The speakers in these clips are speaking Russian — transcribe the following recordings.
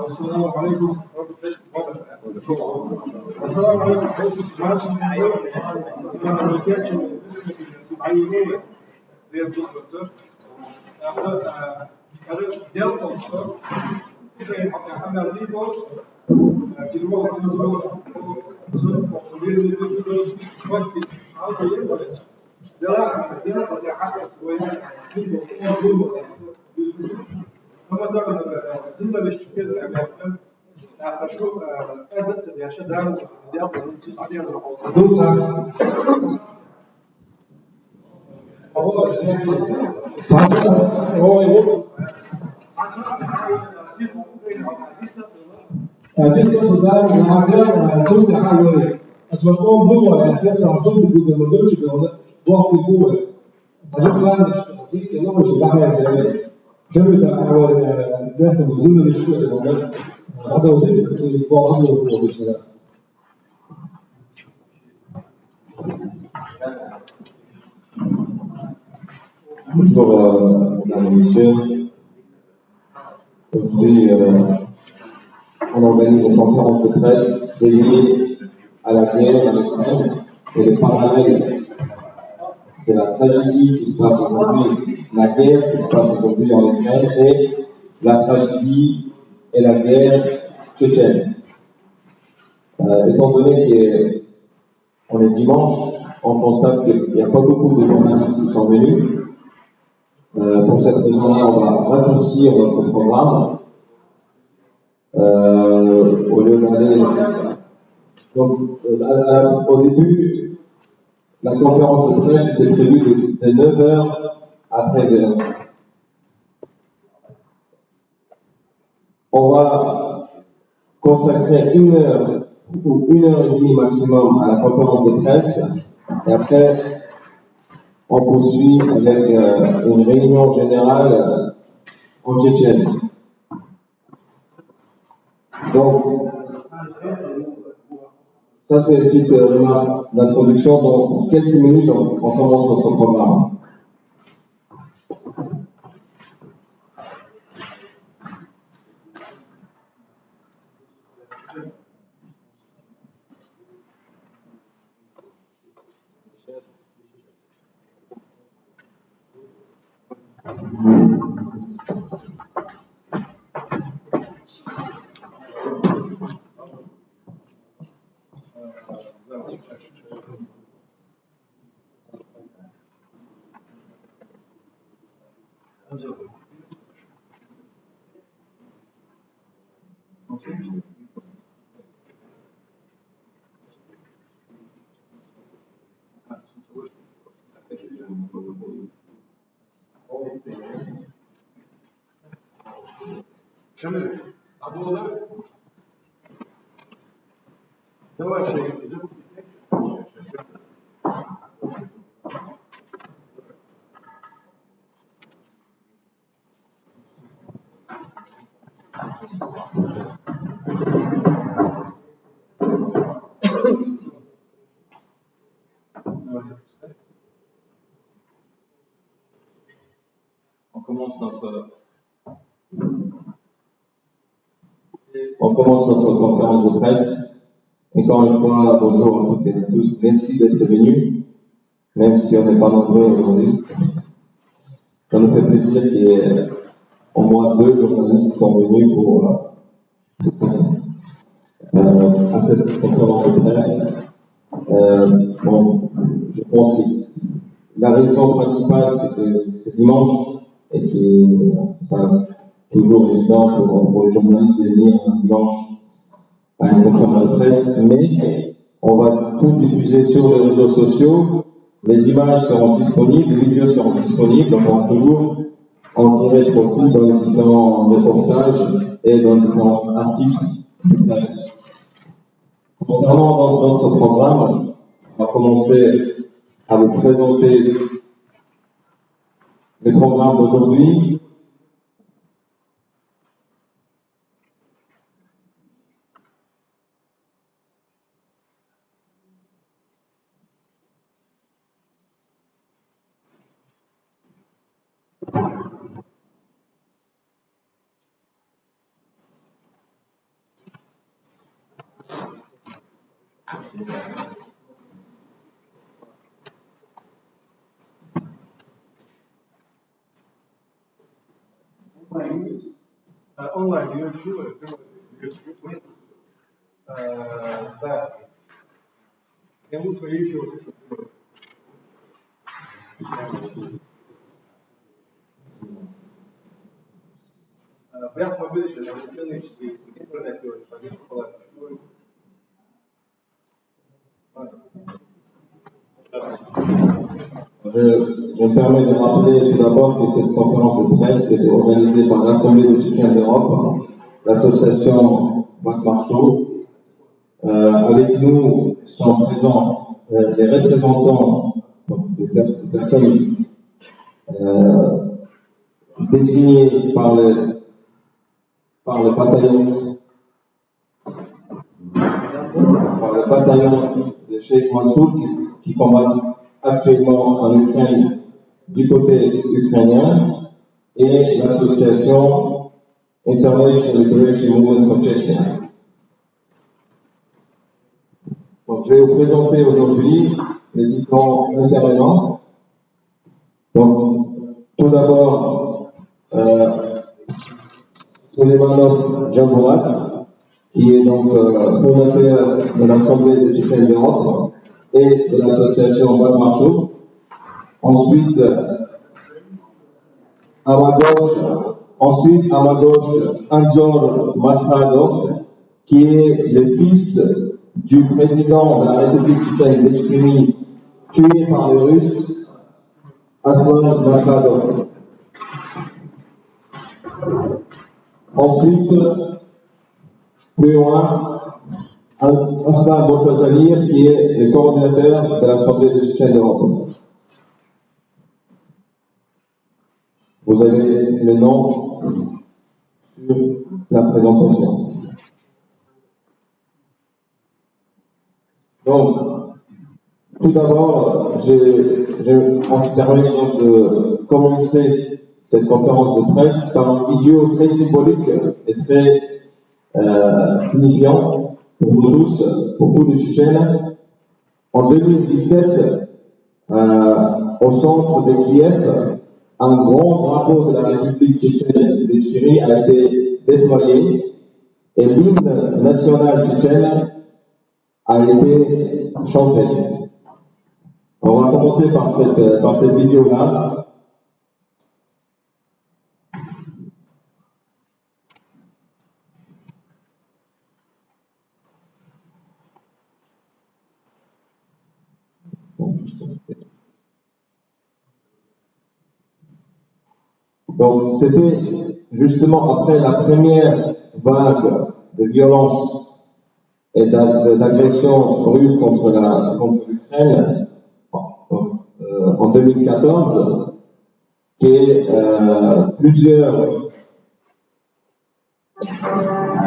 السلام عليكم. السلام عليكم. Bonjour, mesdames et messieurs. Aujourd'hui, on organise une conférence de presse dédiée à la guerre en Ukraine et le parallèle de la tragédie qui se passe aujourd'hui, la guerre qui se passe aujourd'hui en Ukraine et la tragédie et la guerre tchétchène. Étant donné qu'on est dimanche, on constate qu'il n'y a pas beaucoup de journalistes qui sont venus. Pour cette raison-là, on va raccourcir notre programme au lieu d'aller. Donc, au début, la conférence de presse était prévue de 9h à 13h. On va consacrer 1 heure ou 1h30 maximum à la conférence de presse et après, on poursuit avec une réunion générale en Tchétchène. Donc, ça c'est une petite remarque d'introduction. Donc, pour quelques minutes, on commence notre programme. On commence notre conférence de presse. Encore une fois, bonjour à toutes et à tous. Merci d'être venus, même si on n'est pas nombreux aujourd'hui. Ça nous fait plaisir qu'il y ait au moins 2 journalistes qui sont venus à cette conférence de presse. Bon, je pense que la raison principale, c'est que c'est dimanche et que c'est pas toujours évident pour les journalistes de venir un dimanche à une conférence de presse, mais on va tout diffuser sur les réseaux sociaux. Les images seront disponibles, les vidéos seront disponibles, donc on va toujours en tirer profit dans les différents reportages et dans les différents articles de presse. Concernant notre programme, on va commencer à vous présenter le programme d'aujourd'hui. Онлайн YouTube, да. Я лучше YouTube. Вариант мобильный, электронический, интернет, Je me permets de rappeler tout d'abord que cette conférence de presse est organisée par l'Assemblée des Tchétchènes d'Europe, l'association Bac Marceau. Avec nous sont présents les représentants des personnes désignées par le bataillon de Cheikh Mansour qui combattent actuellement en Ukraine du côté ukrainien et l'association International Liberation Movement for Chechnya. Donc, je vais vous présenter aujourd'hui les différents intervenants. Donc, tout d'abord, Souleimanov Djambourat, qui est donc fondateur de l'Assemblée des Tchétchènes d'Europe et de l'association Bac Marceau. Ensuite, à ma gauche, Anzor Maskhadov, qui est le fils du président de la République tchétchène d'Ichkérie, tué par les Russes, Aslan Maskhadov. Ensuite, plus loin, Aslan Boltazalir, qui est le coordinateur de l'Assemblée des Tchétchènes d'Europe. Vous avez le nom sur la présentation. Donc, tout d'abord, on se permet de commencer cette conférence de presse par un vidéo très symbolique et très signifiant pour nous tous, pour tous les Tchétchènes. En 2017, au centre de Kiev, un grand drapeau de la République tchétchène d'Ichkérie a été déployé et l'hymne national tchétchène a été chanté. On va commencer par cette vidéo-là. Donc, c'était justement après la première vague de violence et d'agression russe contre l'Ukraine en 2014 que plusieurs.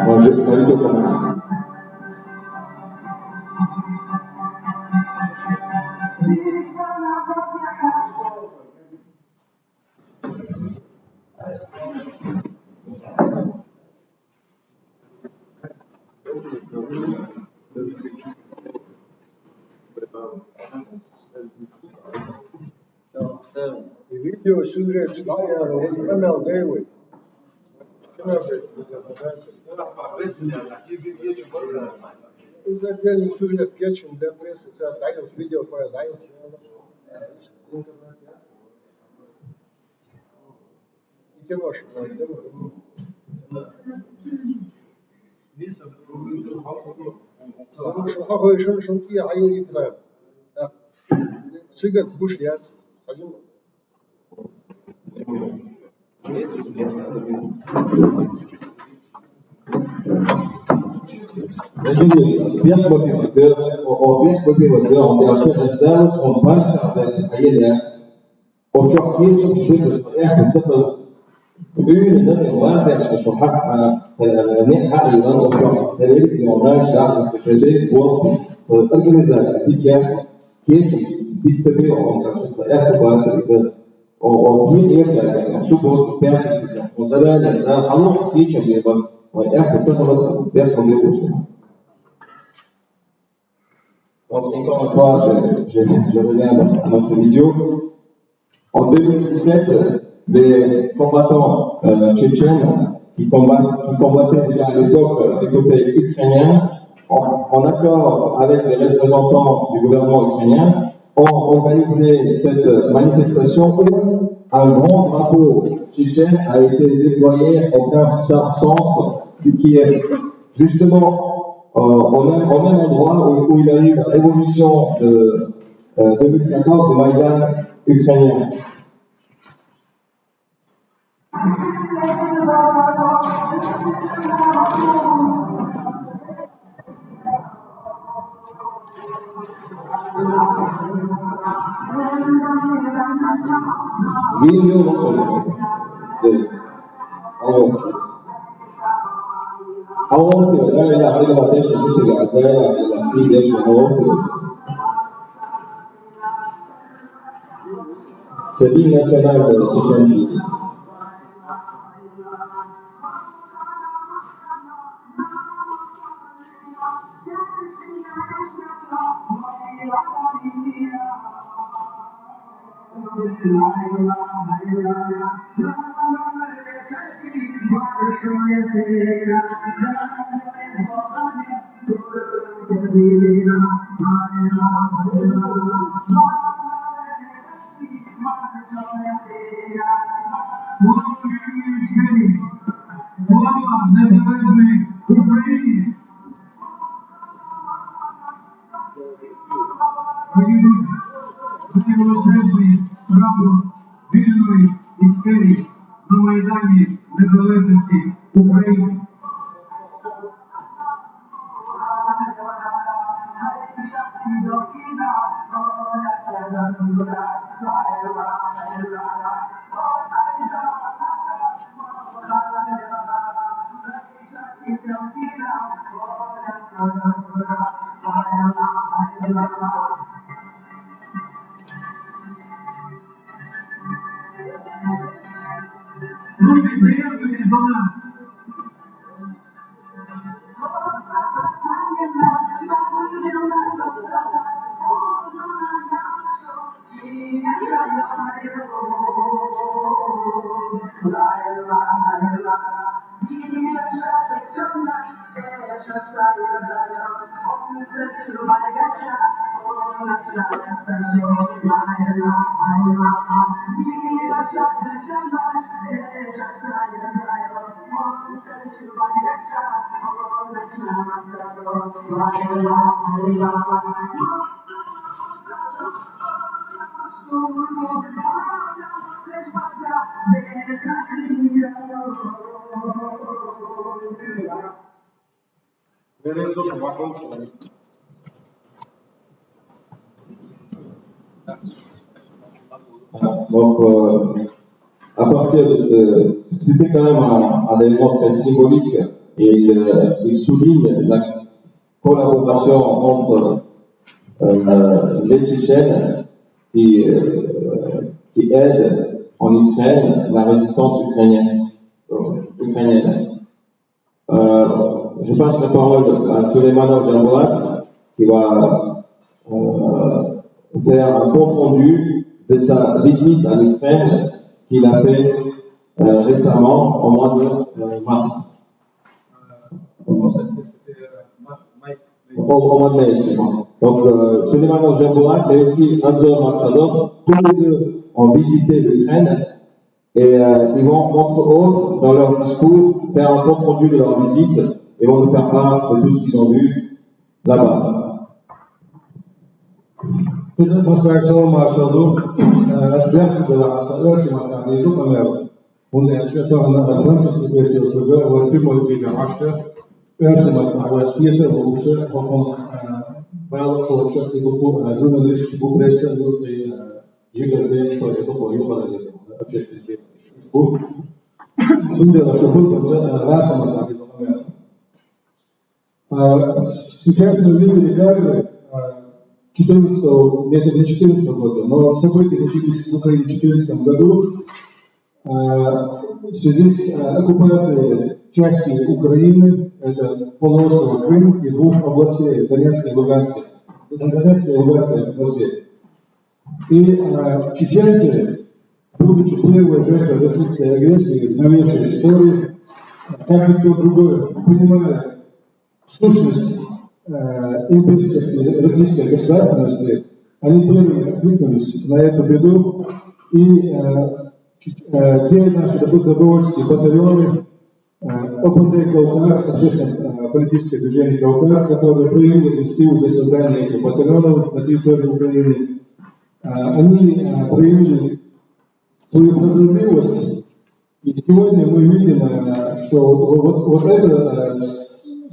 Bon, je vais aller commencer. Видео сюжет, канал Дэйвид. Из отдельный сюжет Кетчин, да, пресса, дает видео, дает. И киношек, هو شن فيه عيل يكرر سجد بوشيات بيحكوا عن بيعطي رسالة مباشرة للحياة وشوفين شو بشكل إحنا تصل بين الناس واحد شو حق نحق الآن وشوف هذيك اليومين شعب كشديد وقت الأورجانيزاسيون دي كيف تتبعوا عن شو إحنا بعد وكيف يرجع شو هو بيعمل وزمان إذا الله كيف يبغى وإحنا تصل بيحكوا يقولون Donc, encore une fois, je reviens à notre vidéo. En 2017, les combattants tchétchènes qui combattaient déjà à l'époque du côté ukrainien, en accord avec les représentants du gouvernement ukrainien, ont organisé cette manifestation où un grand drapeau tchétchène a été déployé au 15 centre du Kiev. Justement, au même endroit où il y a eu la révolution de 2014 du Maïdan ukrainien. C'est l'hymne national de Tchétchénie. Величезний прапор вільної історії на Майдані Незалежності України. Друзі, приєднуйтесь до нас. Donc, à partir de c'était quand même un élément très symbolique et il souligne la collaboration entre les Tchétchènes qui aident en Ukraine la résistance ukrainienne. Je passe la parole à Souleymane Djamboulat qui va faire un compte rendu de sa visite à l'Ukraine qu'il a fait récemment au mois de mars. Au mois de mai, excusez-moi. Donc, Souleymane Djamboulat et aussi Anzor Mastadov, tous les deux ont visité l'Ukraine et ils vont, entre autres, dans leur discours, faire un compte rendu de leur visite et vont nous faire part de tout ce qu'ils ont vu là-bas. Atmosfēra salmāšanu, es dzirdēju, ka un это французский пресс уже вот прямой передача, персонально Петр он был хочет его журналист пресса и жигали что это было общественный был судя что был раз сейчас мы видели как 2014 года, но события начались в Украине в 2014 году в связи с оккупацией части Украины, это полуострова Крым и двух областей, Донецка и Луганска. Донецкой и Луганской области. И чеченцы, будучи первой жертвой российской агрессии в новейшей истории, как никто другой, понимая сущность имперской российской государственности, они первыми откликнулись на эту беду, и те наши добровольческие батальоны ОПД «Кавказ», общественно-политическое движение «Кавказ», которое проявило инициативу для создания этих батальонов на территории Украины, они проявили свою прозорливость, и сегодня мы видим, что вот это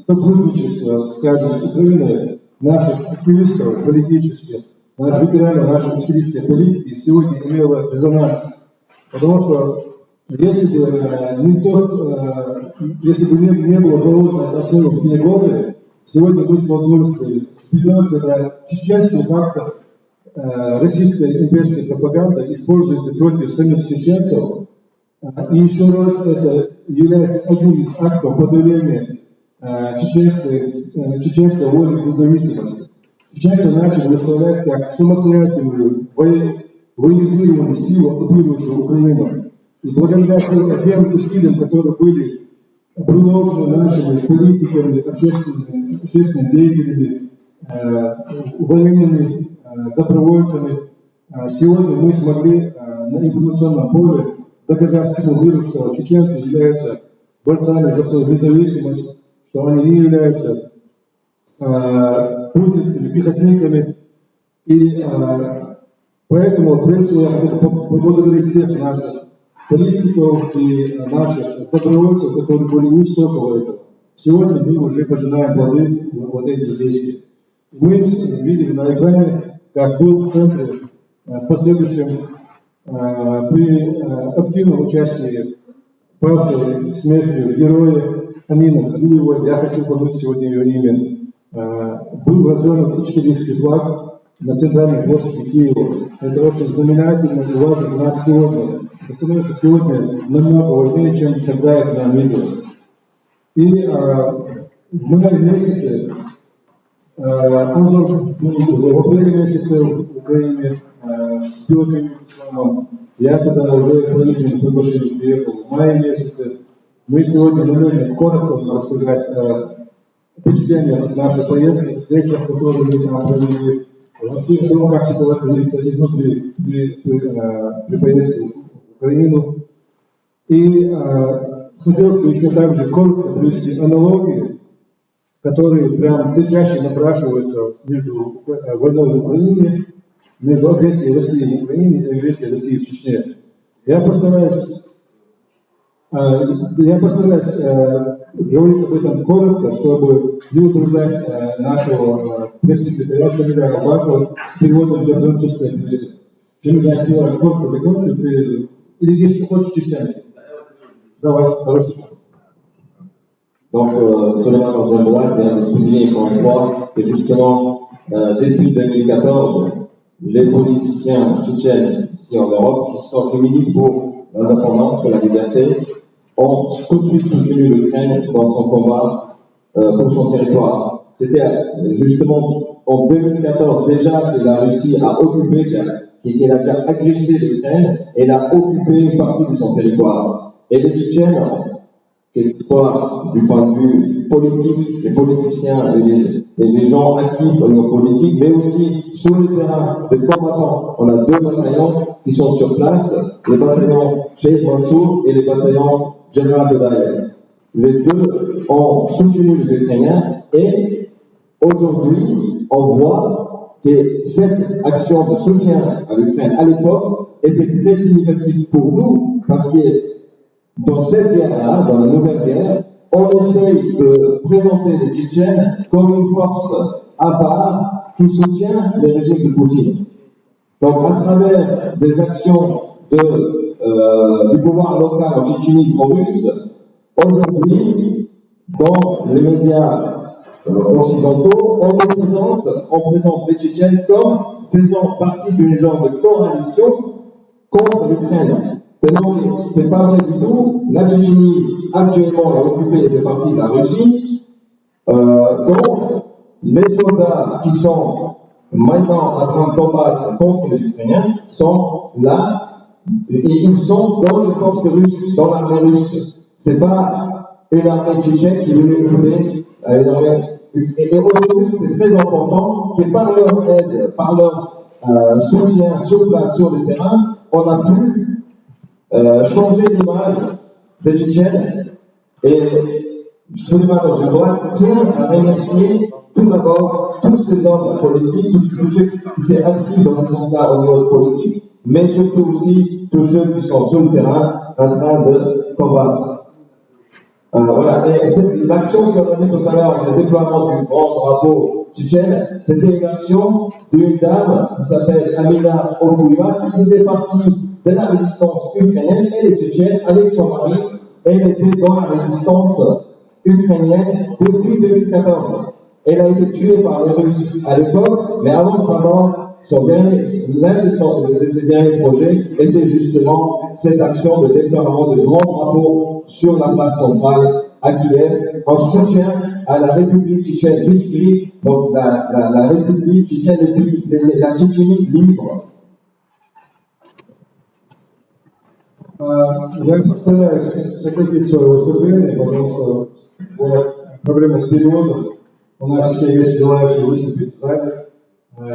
сотрудничество, скажем, с Украиной, наших активистов политических, ветеранов нашей активистской политики сегодня имело резонанс. Потому что если бы не было заложено основы в те годы, сегодня мы столкнулись с бедой, когда чеченский фактор российской имперской пропаганды используется против самих чеченцев. И еще раз это является одним из актов подавления чеченской воли к независимости. Чеченцы начали выставлять как самостоятельную военизированную силу, оккупирующую Украину. И благодаря тем усилиям, которые были приложены нашими политиками, общественными деятелями, военными добровольцами, сегодня мы смогли на информационном поле доказать всему миру, что чеченцы являются борцами за свою независимость, что они не являются путинскими пехотинцами. И поэтому, прежде всего, я хочу поблагодарить тех наших политиков и наших добровольцев, которые были у истоков этого. Сегодня мы уже пожинаем плоды вот этих действий. Мы видели на экране, как был в центре в последующем при активном участии павшей смертью героя Амина Алиева, я хочу помнить сегодня ее имя, был развернут учительский флаг на центральной площади Киева. Это очень знаменательно и важно для нас сегодня. Это становится сегодня намного важнее, чем тогда это нам виделось. И в мае месяце, уже в апреле месяце в Украине с пилотами исламом, я тогда уже правительным приглашением приехал в мае месяце. Мы сегодня намерены коротко рассказать впечатления от нашей поездки, встречах, которые мы там провели, вообще того, как ситуация видится изнутри при поездке в Украину. И хотелось бы еще также коротко привести аналогии, которые прям чаще напрашиваются между войной в Украине, между агрессией России в Украине и агрессией России в Чечне. Я постараюсь говорить об этом коротко, чтобы не утруждать нашего пресс-секретаря Шамиля Абакова с переводом для французской прессы. Шамиля, если я коротко закончу, или если хочешь частями. Давай, хорошо. Donc, Souleymane Abdullah vient de souligner encore une fois que justement, depuis 2014, les politiciens tchétchènes ici en Europe, qui militent pour l'indépendance, pour la liberté, ont tout de suite soutenu l'Ukraine dans son combat pour son territoire. C'était justement en 2014 déjà que la Russie a occupé, qu'elle a déjà agressé l'Ukraine, et elle a occupé une partie de son territoire. Et les Tchétchènes, que ce soit du point de vue politique, les politiciens et les gens actifs au niveau politique, mais aussi sur le terrain de combattants. On a deux bataillons qui sont sur place, le bataillon Sheikh Mansour et le bataillon General Bedaï. Les deux ont soutenu les Ukrainiens et aujourd'hui, on voit que cette action de soutien à l'Ukraine à l'époque était très significative pour nous parce que dans cette guerre-là, dans la nouvelle guerre, on essaye de présenter les Tchétchènes comme une force à part qui soutient le régime de Poutine. Donc, à travers des actions du pouvoir local en Tchétchénie pro-russe, aujourd'hui, dans les médias occidentaux, on présente les Tchétchènes comme faisant partie d'une genre de coalition contre l'Ukraine. Ce n'est pas vrai du tout. La Tchétchénie, actuellement, est occupée et fait partie de la Russie. Donc, les soldats qui sont maintenant en train de combattre contre les Ukrainiens sont là et ils sont dans les forces russes, dans l'armée russe. C'est pas une armée tchétchène qui est venue jouer à une armée. Et aujourd'hui, c'est très important que par leur aide, par leur soutien sur place, sur le terrain, on a pu changer l'image des Tchétchènes. Et je voudrais à remercier tout d'abord tous ces hommes politiques, tous ceux qui étaient actifs dans ce sens-là au niveau politique, mais surtout aussi tous ceux qui sont sur le terrain en train de combattre. Voilà, et l'action qu'on a dit tout à l'heure, le déploiement du grand drapeau tchétchène, c'était une action d'une dame qui s'appelle Amina Okouiva, qui faisait partie de la résistance ukrainienne et les Tchétchènes avec son mari. Elle était dans la résistance ukrainienne depuis 2014. Elle a été tuée par les Russes à l'époque, mais avant sa mort, l'un de ses derniers projets était justement cette action de déploiement de grands drapeaux sur la place centrale à Kiev, en soutien à la République tchétchène Tchétchénie, donc la République tchétchène, la Tchétchénie libre. Я постараюсь сократить свое выступление, потому что была проблема с переводом. У нас еще есть желающие выступить сзади.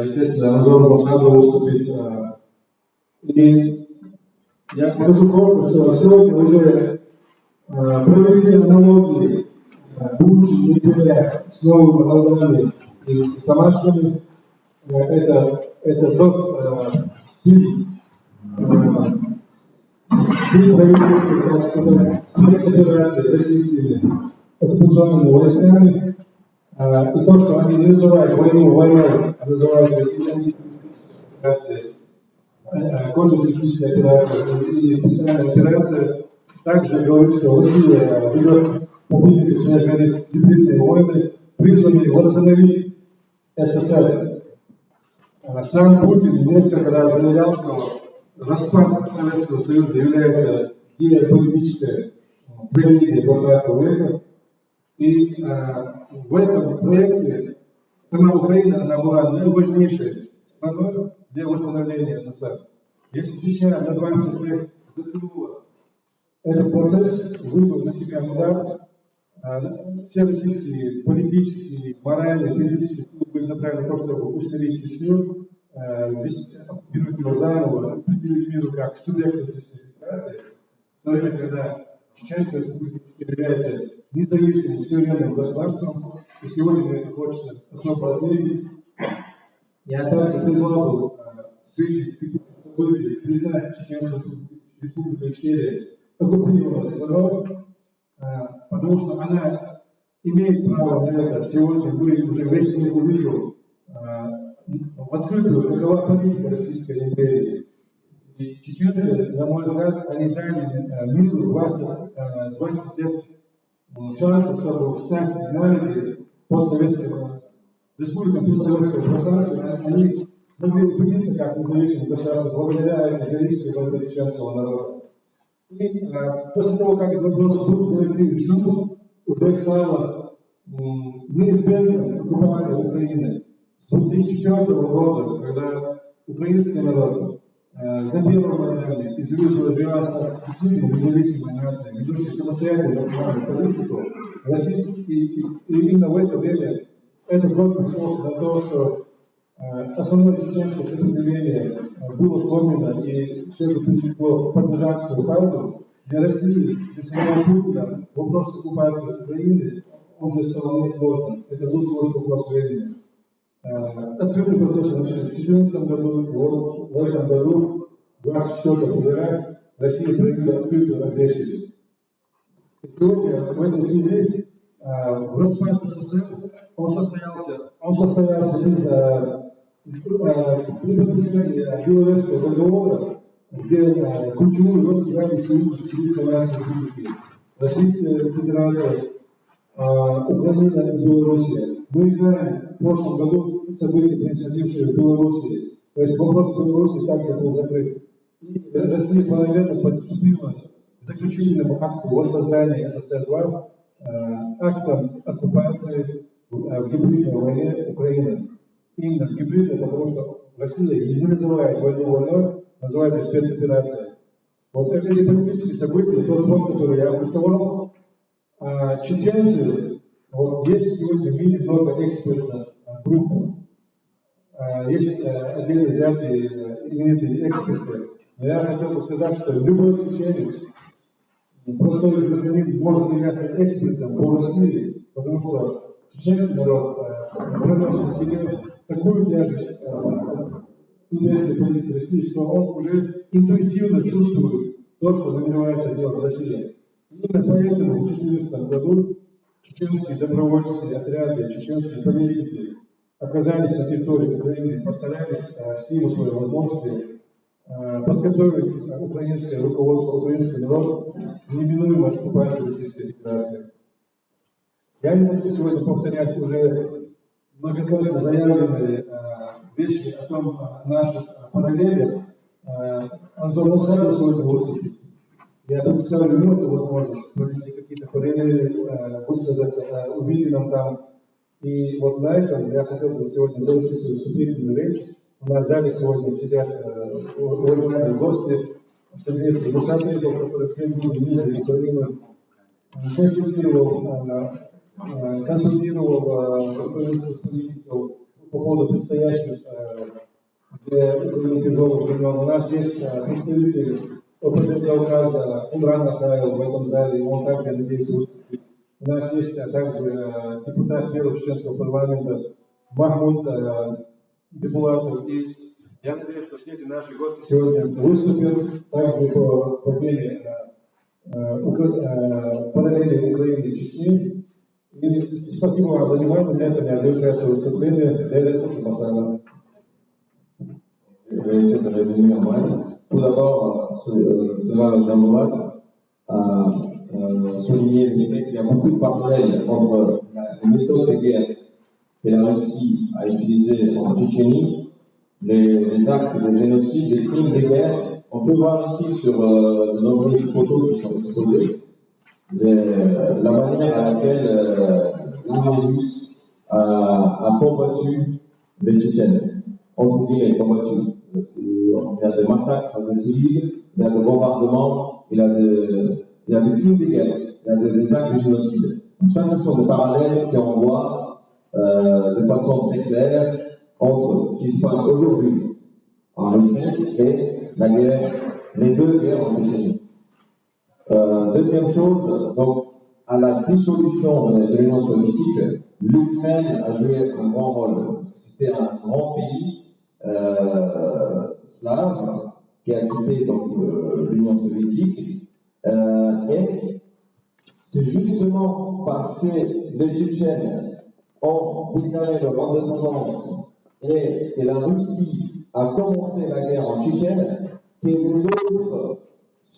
Естественно, Анзор Масхадов выступит. И я скажу коротко, что сегодня уже провели аналогии будущих империя с новыми названиями и домашними. Это тот стиль проведения, так сказать, спецоперации российскими оккупационными войсками. И то, что они называют войну войной, а называют контртеррористическая операция и специальная операция, также говорит, что Россия ведет попытки снять гибридные войны, призванные восстановить СССР. Сам Путин несколько раз заявлял, что распад Советского Союза является геополитической трагедией 20 века. И в этом проекте сама Украина, она была наиважнейшей страной для восстановления СССР. Если Чечня на 20 лет затянула этот процесс, выбрал на себя удар, все российские политические, моральные, физические силы были направлены на то, чтобы усилить Чечню, вернуть его заново, представить миру как субъект Российской Федерации, в то время, когда Чеченская республика является независимым суверенным государством, и сегодня это хочется особо отметить. Я также призвал бы всех событий признать Чеченскую республику Ичкерия оккупированной страной, потому что она имеет право на это. Сегодня вы уже весь мир увидел в открытую, какова политика Российской империи. И чеченцы, на мой взгляд, они дали миру 20 лет шансов, чтобы встать на ноги постсоветского республика, постсоветского пространства. Они смогли убедиться как независимое государство благодаря этой героической борьбе чеченского народа. И после того, как этот вопрос был решен, уже стало неизбежным оккупация Украины. С 2004 года, когда украинский народ на Первом Майдане изъявил развиваться действительно независимой нацией, ведущей самостоятельную национальную политику, и именно в это время этот год пришелся на то, что основное чеченское сопротивление было сломлено, и все это перешло в партизанскую фазу. Для России, для самого Путина, вопрос оккупации Украины, он для самого сложен. Это был сложный вопрос времени. Открытый процесс начали в 2014 году, и в этом году, 24 февраля, Россия проявила открытую агрессию. И сегодня в этой связи распад СССР, он состоялся из подписания Беловежского договора, где ключевую роль играли Союз Советской Республики, Российская Федерация, Украина и Белоруссия. Мы знаем, в прошлом году события, происходившие в Белоруссии, то есть вопрос Белоруссии также был закрыт. И Россия параллельно подступила к заключительному акту о создании СССР-2, актом оккупации в гибридной войне Украины. именно гибридной, потому что Россия не называет войну войной, называет ее спецоперацией. Вот это не политические события, тот фонд, который я обрисовал. А чеченцы, вот есть сегодня в мире много экспертных групп. Есть отдельно взятые именитые эксперты. Но я хотел бы сказать, что любой чеченец, простой гражданин может являться экспертом по России, потому что чеченский народ проносит в себе такую тяжесть внешней политики России, что он уже интуитивно чувствует то, что намеревается делать Россия. Именно поэтому в 2014 году чеченские добровольческие отряды, чеченские политики оказались на территории Украины, постарались в силу своей возможности подготовить украинское руководство, украинский народ к неминуемой оккупации Российской Федерации. Я не хочу сегодня повторять уже многократно заявленные вещи о том, наших параллелях. Антон Мусаев сегодня выступит. Я предоставлю ему эту возможность провести какие-то параллели, высказать увиденном там. И вот на этом я хотел бы сегодня завершить свою вступительную речь. У нас в зале сегодня сидят уважаемые гости, Сергей Гусатов, который приехал из Украины, консультировал украинских политиков по поводу предстоящих для Украины тяжелых времен. У нас есть представитель ОПД Кавказа Имран Нахаев в этом зале, он также, надеюсь, выступит. У нас есть также депутат первого чеченского парламента Махмуд Депутатов. И я надеюсь, что все эти наши гости сегодня выступят также по теме параллели Украины и Чечни. И спасибо вам за внимание. На этом я завершаю свое выступление. Я слушаю Масана. Je vais essayer de résumer en bref. Tout d'abord, cela Jean-Baptiste a souligné le fait qu'il y a beaucoup de parallèles entre les méthodes de guerre que la Russie a utilisées en Tchétchénie, les actes de génocide, les crimes de guerre. On peut voir ici sur de nombreuses photos qui sont exposées la manière à laquelle l'armée russe a combattu les Tchétchènes. Entre guillemets, combattu. Il y a des massacres de civils, il y a des bombardements, il y a des crimes de guerre, il y a des actes de génocide. Ça, ce sont des parallèles qu'on voit de façon très claire entre ce qui se passe aujourd'hui en Ukraine et la guerre, les deux guerres en Tchétchénie. Deuxième chose, donc, à la dissolution de l'Union soviétique, l'Ukraine a joué un grand rôle. C'était un grand pays slave qui a quitté donc l'Union soviétique. Et c'est justement parce que les Tchétchènes ont déclaré leur indépendance et que la Russie a commencé la guerre en Tchétchène que les autres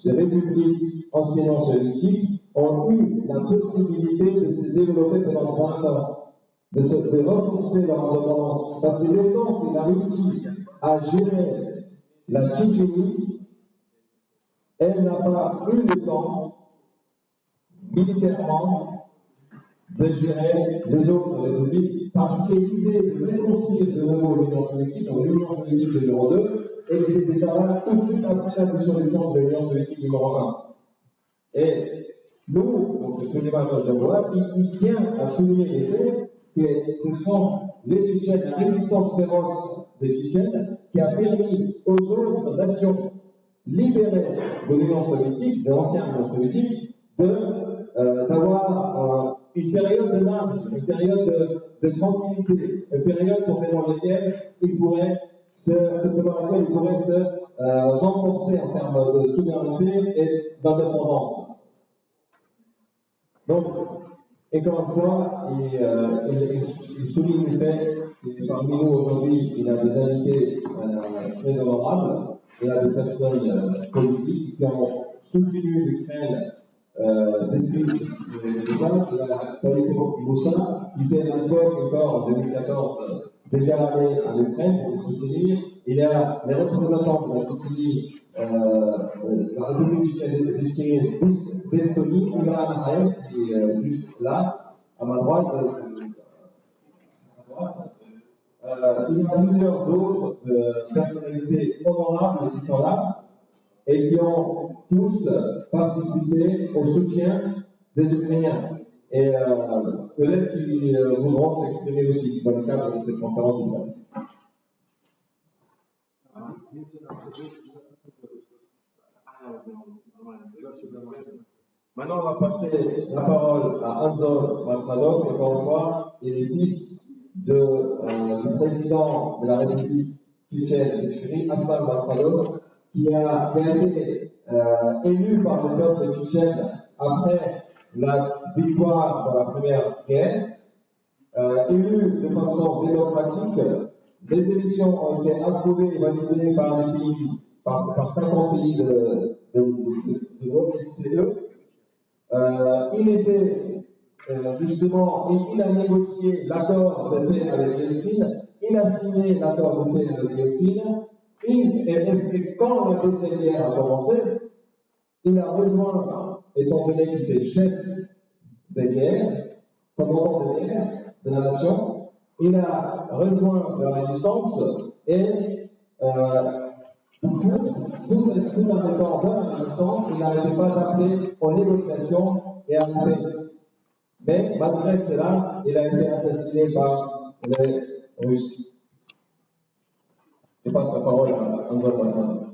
républiques anciennement soviétiques ont eu la possibilité de se développer pendant 20 ans, de renforcer leur indépendance. Parce que le temps que la Russie a géré la Tchétchénie, elle n'a pas eu le temps, militairement, de gérer les autres républiques, parce que l'idée de reconstruire de nouveau l'Union soviétique, donc l'Union soviétique de numéro 2, était déjà là tout de suite après la dissolution de l'Union soviétique numéro 1. Et nous, donc le Suleiman Jabouat, il tient à souligner les faits que ce sont les Tchétchènes, la résistance féroce des Tchétchènes, qui a permis aux autres nations libérées de l'Union soviétique, de l'ancienne Union soviétique, d'avoir une période de marge, une période de tranquillité, une période pendant laquelle ils pourraient se renforcer en termes de souveraineté et d'indépendance. Donc, et comme une fois, il souligne le fait que parmi nous aujourd'hui, il y a des invités très honorables, il y a des personnes politiques qui ont soutenu l'Ukraine depuis le départ. Il y a Khalid Moussa, qui était à l'époque encore en 2014 déjà allé à l'Ukraine pour le soutenir. Il y a les représentants de la Tchétchénie, la République tchétchène d'Estonie, Imran Nahaev, qui est juste là, à ma droite. il y a plusieurs d'autres personnalités honorables qui sont là et qui ont tous participé au soutien des Ukrainiens. Et peut-être qu'ils voudront s'exprimer aussi dans le cadre de cette conférence de presse. Maintenant, on va passer la parole à Anzor Masradov, et encore une fois, il est fils du président de la République tchétchène d'Itchérie, Hassan Masradov, qui a été élu par le peuple tchétchène après la victoire dans la première guerre, élu de façon démocratique. Les élections ont été approuvées et validées par les pays, par 50 pays de l'OSCE. Il était justement, il a négocié l'accord de paix avec Yeltsin, il a signé l'accord de paix avec Yeltsin, et quand la deuxième guerre a commencé, il a rejoint, étant donné qu'il était chef des guerres, commandant des guerres de la nation, il a rejoint la résistance et tout en étant dans la résistance, il n'arrêtait pas d'appeler aux négociations et à la paix. Mais malgré cela, il a été assassiné par les Russes. Je passe la parole à Anzor Masradov.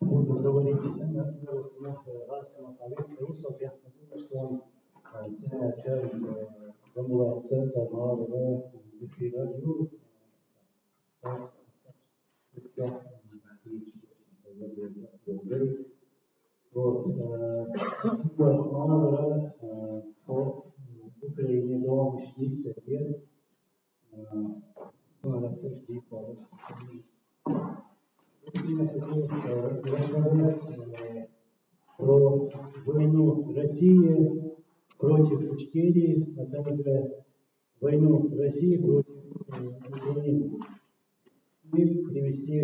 Буду говорить на русском английском языке. Я думаю, что он часть формулация самого эфира. Вот, основного по Украине до 60 лет. Я хочу рассказать про войну России против Ичкерии, а также войну России против Украины. И привести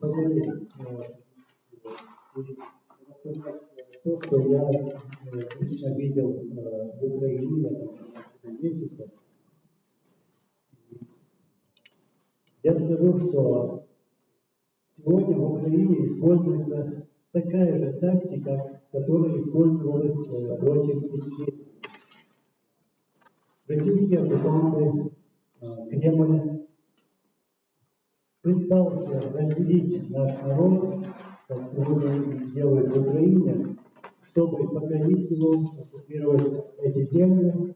рассказать то, что я лично видел в Украине в месяце. Я скажу, что сегодня в Украине используется такая же тактика, которая использовалась против Ичкерии. Российские оккупанты, Кремль пытался разделить наш народ, как сегодня делают в Украине, чтобы покорить его, оккупировать эти земли.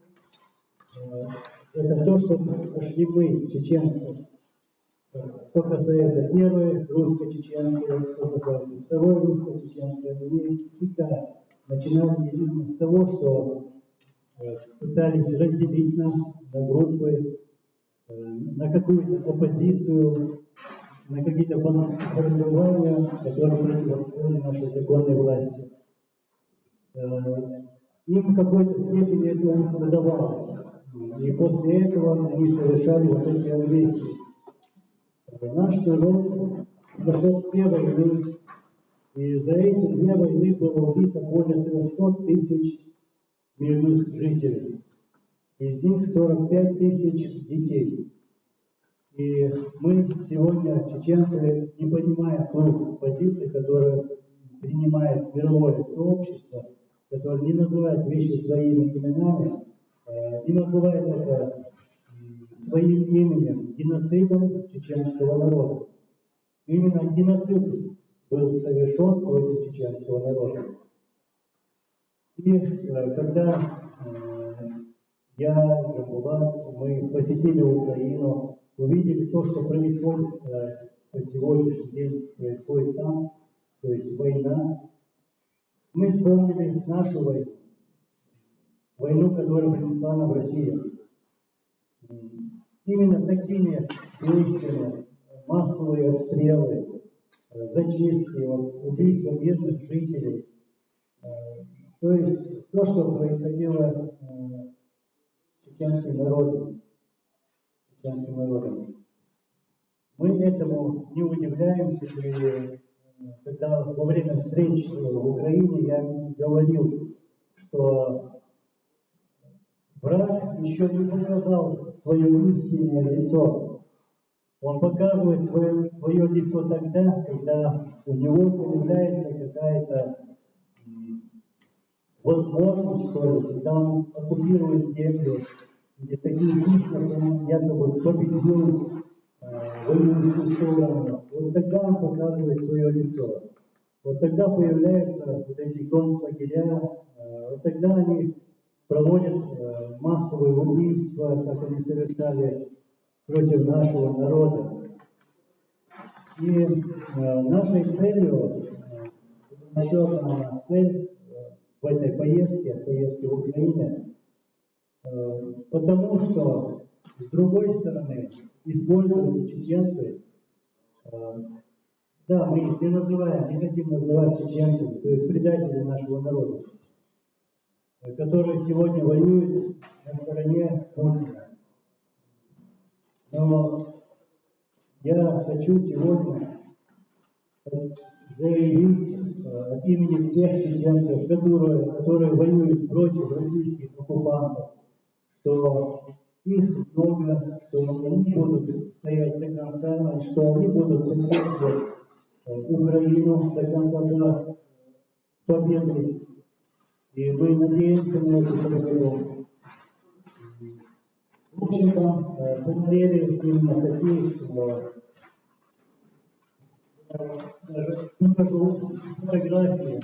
Это то, что пошли мы, чеченцы. Что касается первой русско-чеченской, что касается второй русско-чеченской, они всегда начинали именно с того, что пытались разделить нас на группы, на какую-то оппозицию, на какие-то формирования, которые противостояли нашей законной власти. Им в какой-то степени это удавалось. И после этого они совершали вот эти агрессии. Наш народ прошел две войны, и за эти две войны было убито более 300 тысяч мирных жителей. Из них 45 тысяч детей. И мы сегодня, чеченцы, не понимаем ту позицию, которую принимает мировое сообщество, которое не называет вещи своими именами, не называет это своим именем геноцидом чеченского народа. Именно геноцид был совершен против чеченского народа. И когда я, Джамбулат, мы посетили Украину, увидели то, что происходит по сегодняшний день, происходит там, то есть война, мы вспомнили нашу войну, войну, которую принесла нам Россия. Именно такими действиями, массовые обстрелы, зачистки, убийства мирных жителей, то есть то, что происходило чеченским народом. Мы этому не удивляемся, и когда во время встреч в Украине я говорил, что враг еще не показал свое истинное лицо. Он показывает свое лицо тогда, когда у него появляется какая-то возможность, что ли, когда он оккупирует землю, где такие чувства, что он якобы победил воюющую сторону. Вот тогда он показывает свое лицо. Вот тогда появляются вот эти концлагеря, вот тогда они проводят массовые убийства, как они совершали против нашего народа. И нашей целью, начала у нас цель в этой поездке в Украине, потому что, с другой стороны, используются чеченцы. Да, мы их не хотим называть чеченцами, то есть предатели нашего народа, которые сегодня воюют на стороне Путина. Но я хочу сегодня заявить от имени тех чеченцев, которые воюют против российских оккупантов, что их много, что они будут стоять до конца, что они будут поддерживать Украину до конца, до победы. И мы надеемся на эту победу. В общем-то, посмотрели именно такие, что даже покажу фотографии.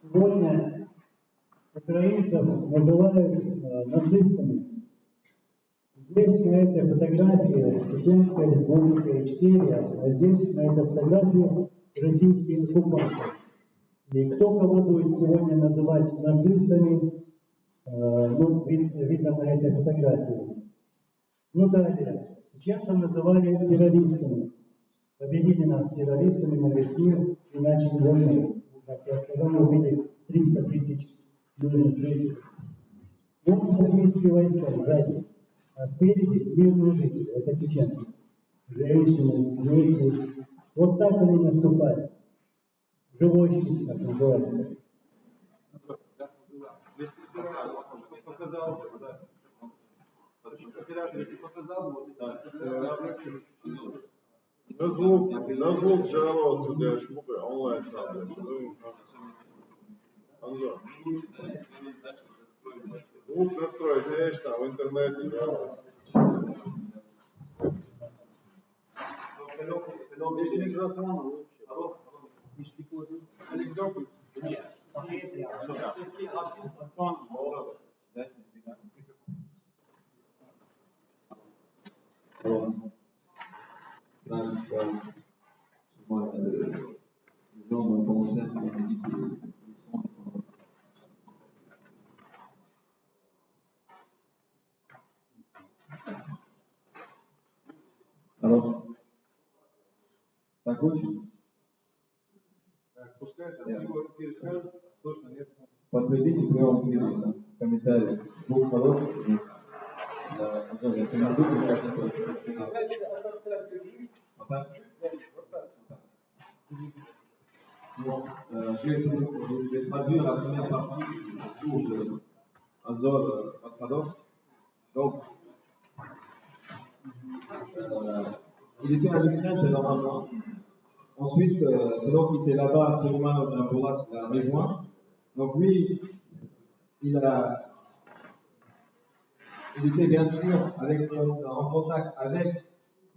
Сегодня украинцев называют нацистами. Здесь на этой фотографии Чеченская республика Ичкерия, а здесь на этой фотографии российские оккупанты. И кто кого будет сегодня называть нацистами, видно на этой фотографии. Ну далее, чеченцев называли террористами. Объявили нас террористами на весь мир и начали войну. Как я сказал, мы убили 300 тысяч мирных жителей. Вот российские войска сзади, а спереди мирные жители, это чеченцы. Женщины, дети. Вот так они наступают. Живой щит, как называется. Если показал, да. Оператор, если показал, вот на звук джерело отсюда шмука онлайн ставлю. Анзор. Звук настроить, конечно, в интернете. Alors, так лучше? Так, пускай там его перескажут, слышно, нет? Подтвердите прием в комментариях. Звук хороший. Я рекомендую, как je vais traduire la première partie du discours de Anzor Masradov. Donc, il était en Ukraine normalement. Ensuite, donc il était là-bas, Suleiman Jambolat l'a rejoint. Donc lui, il était bien sûr en contact avec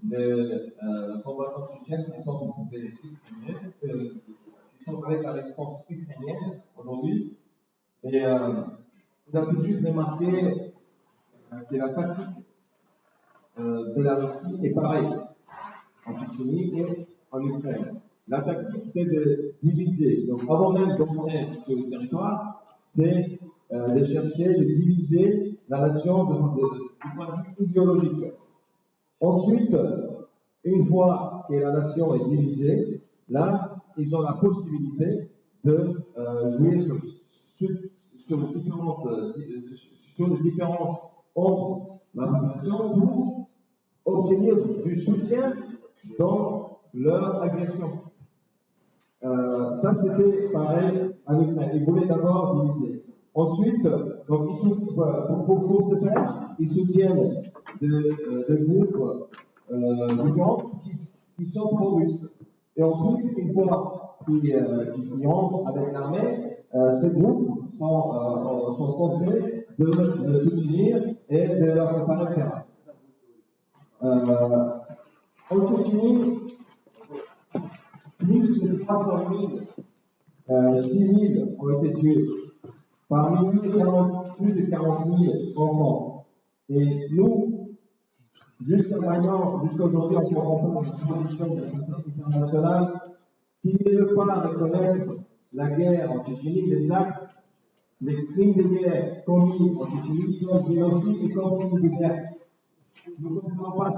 les combattants tchétchènes qui sont des Ukrainiens, qui sont avec la résistance ukrainienne aujourd'hui. Et il a tout de suite remarqué que la tactique de la Russie est pareille en Tchétchénie et en Ukraine. La tactique, c'est de diviser. Donc, avant même d'entrer sur le territoire, c'est de chercher de diviser la nation du point de vue idéologique. Ensuite, une fois que la nation est divisée, là, ils ont la possibilité de jouer sur les différentes contre la population pour obtenir du soutien dans leur agression. Ça, c'était pareil à l'Ukraine. Ils voulaient d'abord diviser. Ensuite, donc, pour ce faire, ils soutiennent des groupes différents qui sont pro-russes. Et ensuite, une fois qu'ils entrent avec l'armée, ces groupes sont censés de soutenir et de leur préparer le terrain. En Tchétchénie, plus de 300 000 civils ont été tués. Parmi eux, plus de 40 000 enfants. Et nous, jusqu'à maintenant, jusqu'à aujourd'hui, on comprend une position internationale qui ne veut pas reconnaître la guerre en Tchétchénie, les crimes de guerre commis en Tchétchénie comme génocide et comme crimes de guerre. Nous ne comprenons pas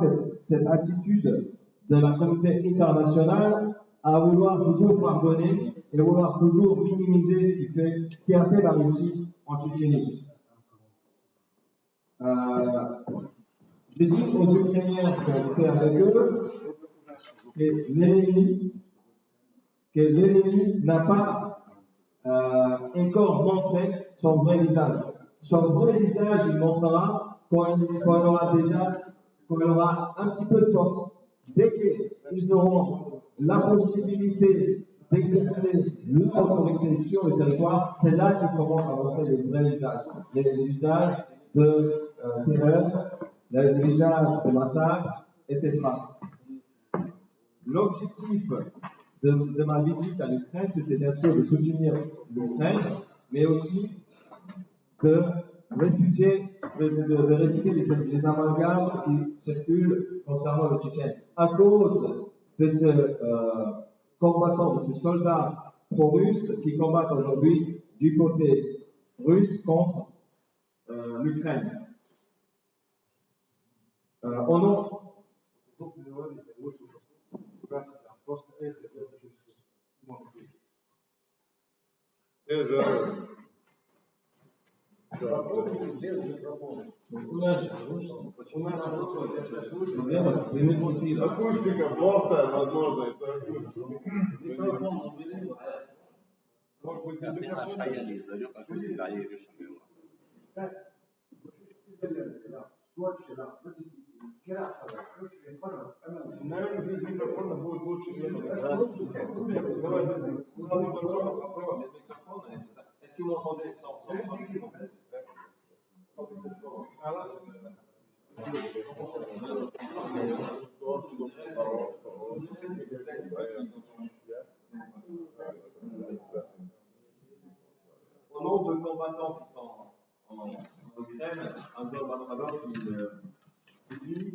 cette attitude de la communauté internationale à vouloir toujours pardonner et à vouloir toujours minimiser ce qui a fait la Russie en Tchétchénie. J'ai dit aux Ukrainiens qu'on fait avec eux que l'ennemi n'a pas encore montré son vrai visage. Son vrai visage, il montrera quand il aura un petit peu de force. Dès qu'ils auront la possibilité d'exercer leur autorité sur le territoire, c'est là qu'ils commencent à montrer les vrais visages. Les visages de terreur, les visages de massacre, etc. L'objectif de ma visite à l'Ukraine, c'était bien sûr de soutenir l'Ukraine, mais aussi de réfuter les amalgames qui circulent concernant le Tchétchène. À cause de ces combattants, de ces soldats pro-russes qui combattent aujourd'hui du côté russe contre l'Ukraine. Акустика плохая, возможно, это акустика. Может быть, без наверное, без микрофона будет лучше. Давай без микрофона. Попробуем без микрофона. Est-ce que vous m'entendez sans microphone? Au nom de combattants qui sont en Ukraine, un seul ambassadeur qui dit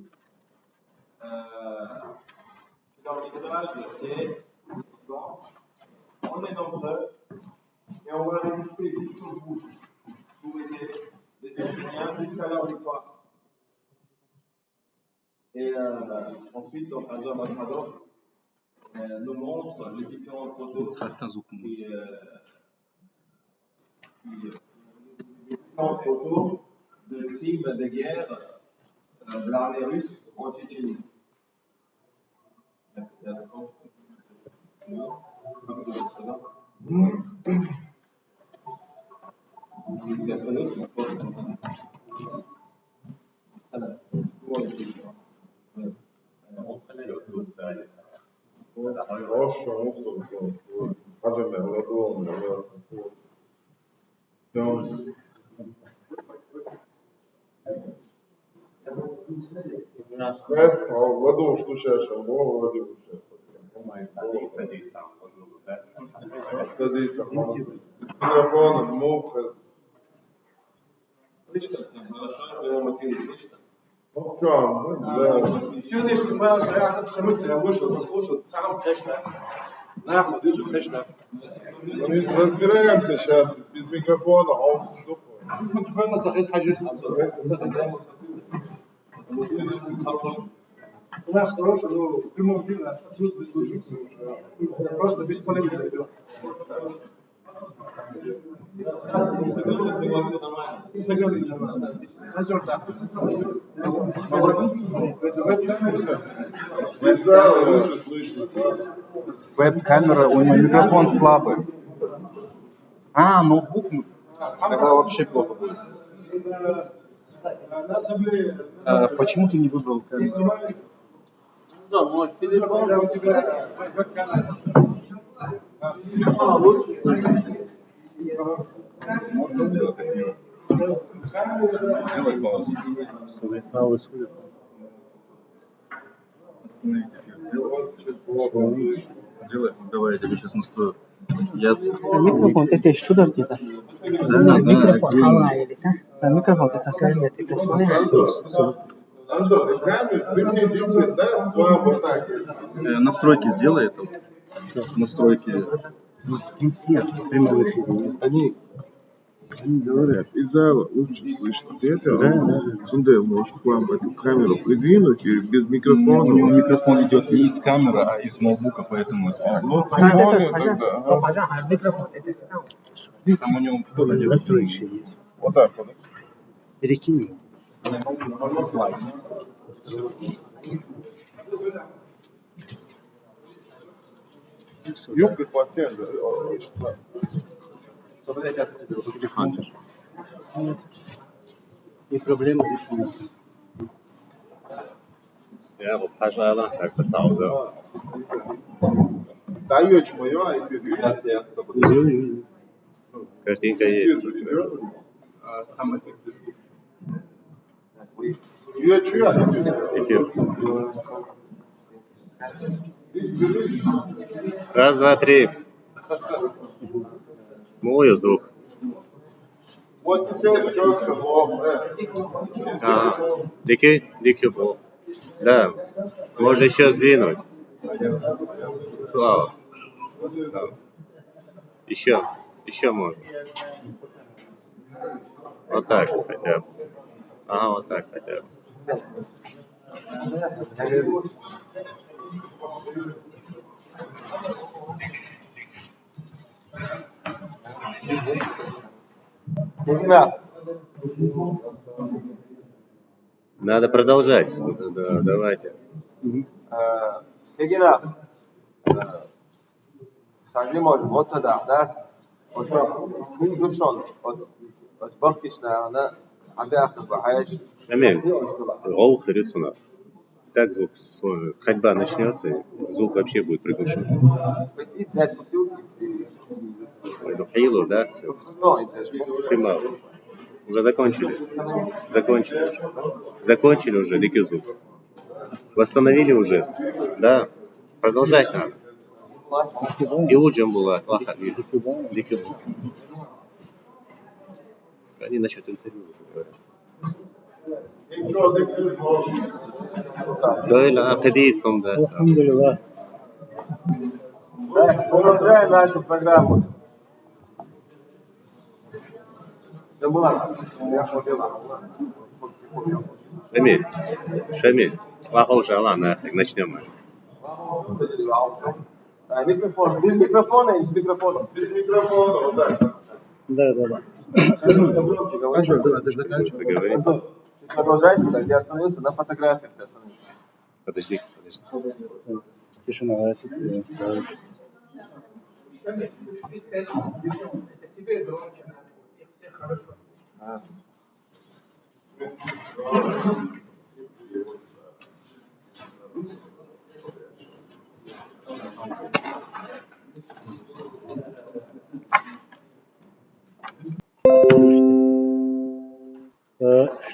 leur message est on est nombreux et on va résister jusqu'au bout pour aider les Ukrainiens jusqu'à leur victoire. Et ensuite, donc, un ambassadeur nous montre les différentes photos de crimes de guerre de l'armée russe en Tchétchénie. Ладошку случайно, вроде бы садится, микрофоном, муха. Слышно? Хорошо, прямо окей, слышно? Сегодня снимаю, я абсолютно я вышел, послушал, сам Хешнет. Нахуй, дюзу Хешнет. Мы разбираемся сейчас, без микрофона, а он что? Без микрофона захис хажис. У нас хороший, но в прямом эфире нас абсолютно не слушается. Просто бесполезно идет. Лучше слышно, да? Веб-камера, у меня микрофон слабый. А, ноутбук? Тогда вообще плохо будет. Почему ты не выбрал камеру? Да, может, телефон у тебя. Можно сделать один. Сделай паузу. Остановите. Делай. Давай, я тебе сейчас настрою. Mikrofon tete şurada dedi. Mikrofon havaya dedi. Mikrofon tete sen dedi. Антон, камеру, ты мне диктуй, да, два вот так. Настройки сделай это. Настройки. Нет, в прямом эфире. Они говорят, из зала лучше слышно. Ты это, Сундел, может к вам эту камеру придвинуть и без У него микрофона? микрофон идет не из камеры, а из ноутбука, поэтому Ну, придвинем тогда. там у него кто надел? Настройки есть. Вот так вот. Перекинь. Юбка хватает, да? И проблема решена. Ja, op Hajala sagt das Hause. Даешь мое, а и ты Картинка есть. Я чья? Эфир. Раз, два, три. Мой звук. Вот теперь четко, Ага. Дикий был. Да. Можно еще сдвинуть. Слава. Да. Еще можно. Вот так хотя бы. Ага, вот так хотя бы. Надо продолжать. Да, давайте. Кегина. Sagli možemo od sada dati من دوشون от бахтишна она обязана بعيش Шамиль, гол харицуна. Так звук, ходьба начнется, звук вообще будет приглушен. пойти взять бутылки Ну, Хаилу, да, все. Прямо. Уже закончили. Закончили уже, дикий звук. Восстановили уже. Да. Продолжать надо. И уджем было. Дикий звук. Они насчет интервью уже говорят. Да, или акадейцам, да. Алхамдулилlah. Продолжаем нашу программу. Шамиль. Плохо уже, ладно, начнем. Микрофон. Без микрофона или с микрофоном? Без микрофона, вот так. Да. Громче говори. Говорит. Продолжайте, так я остановился на фотографиях. Ты остановился. Подожди. Тишина, Вася. Тебе громче надо. Все хорошо.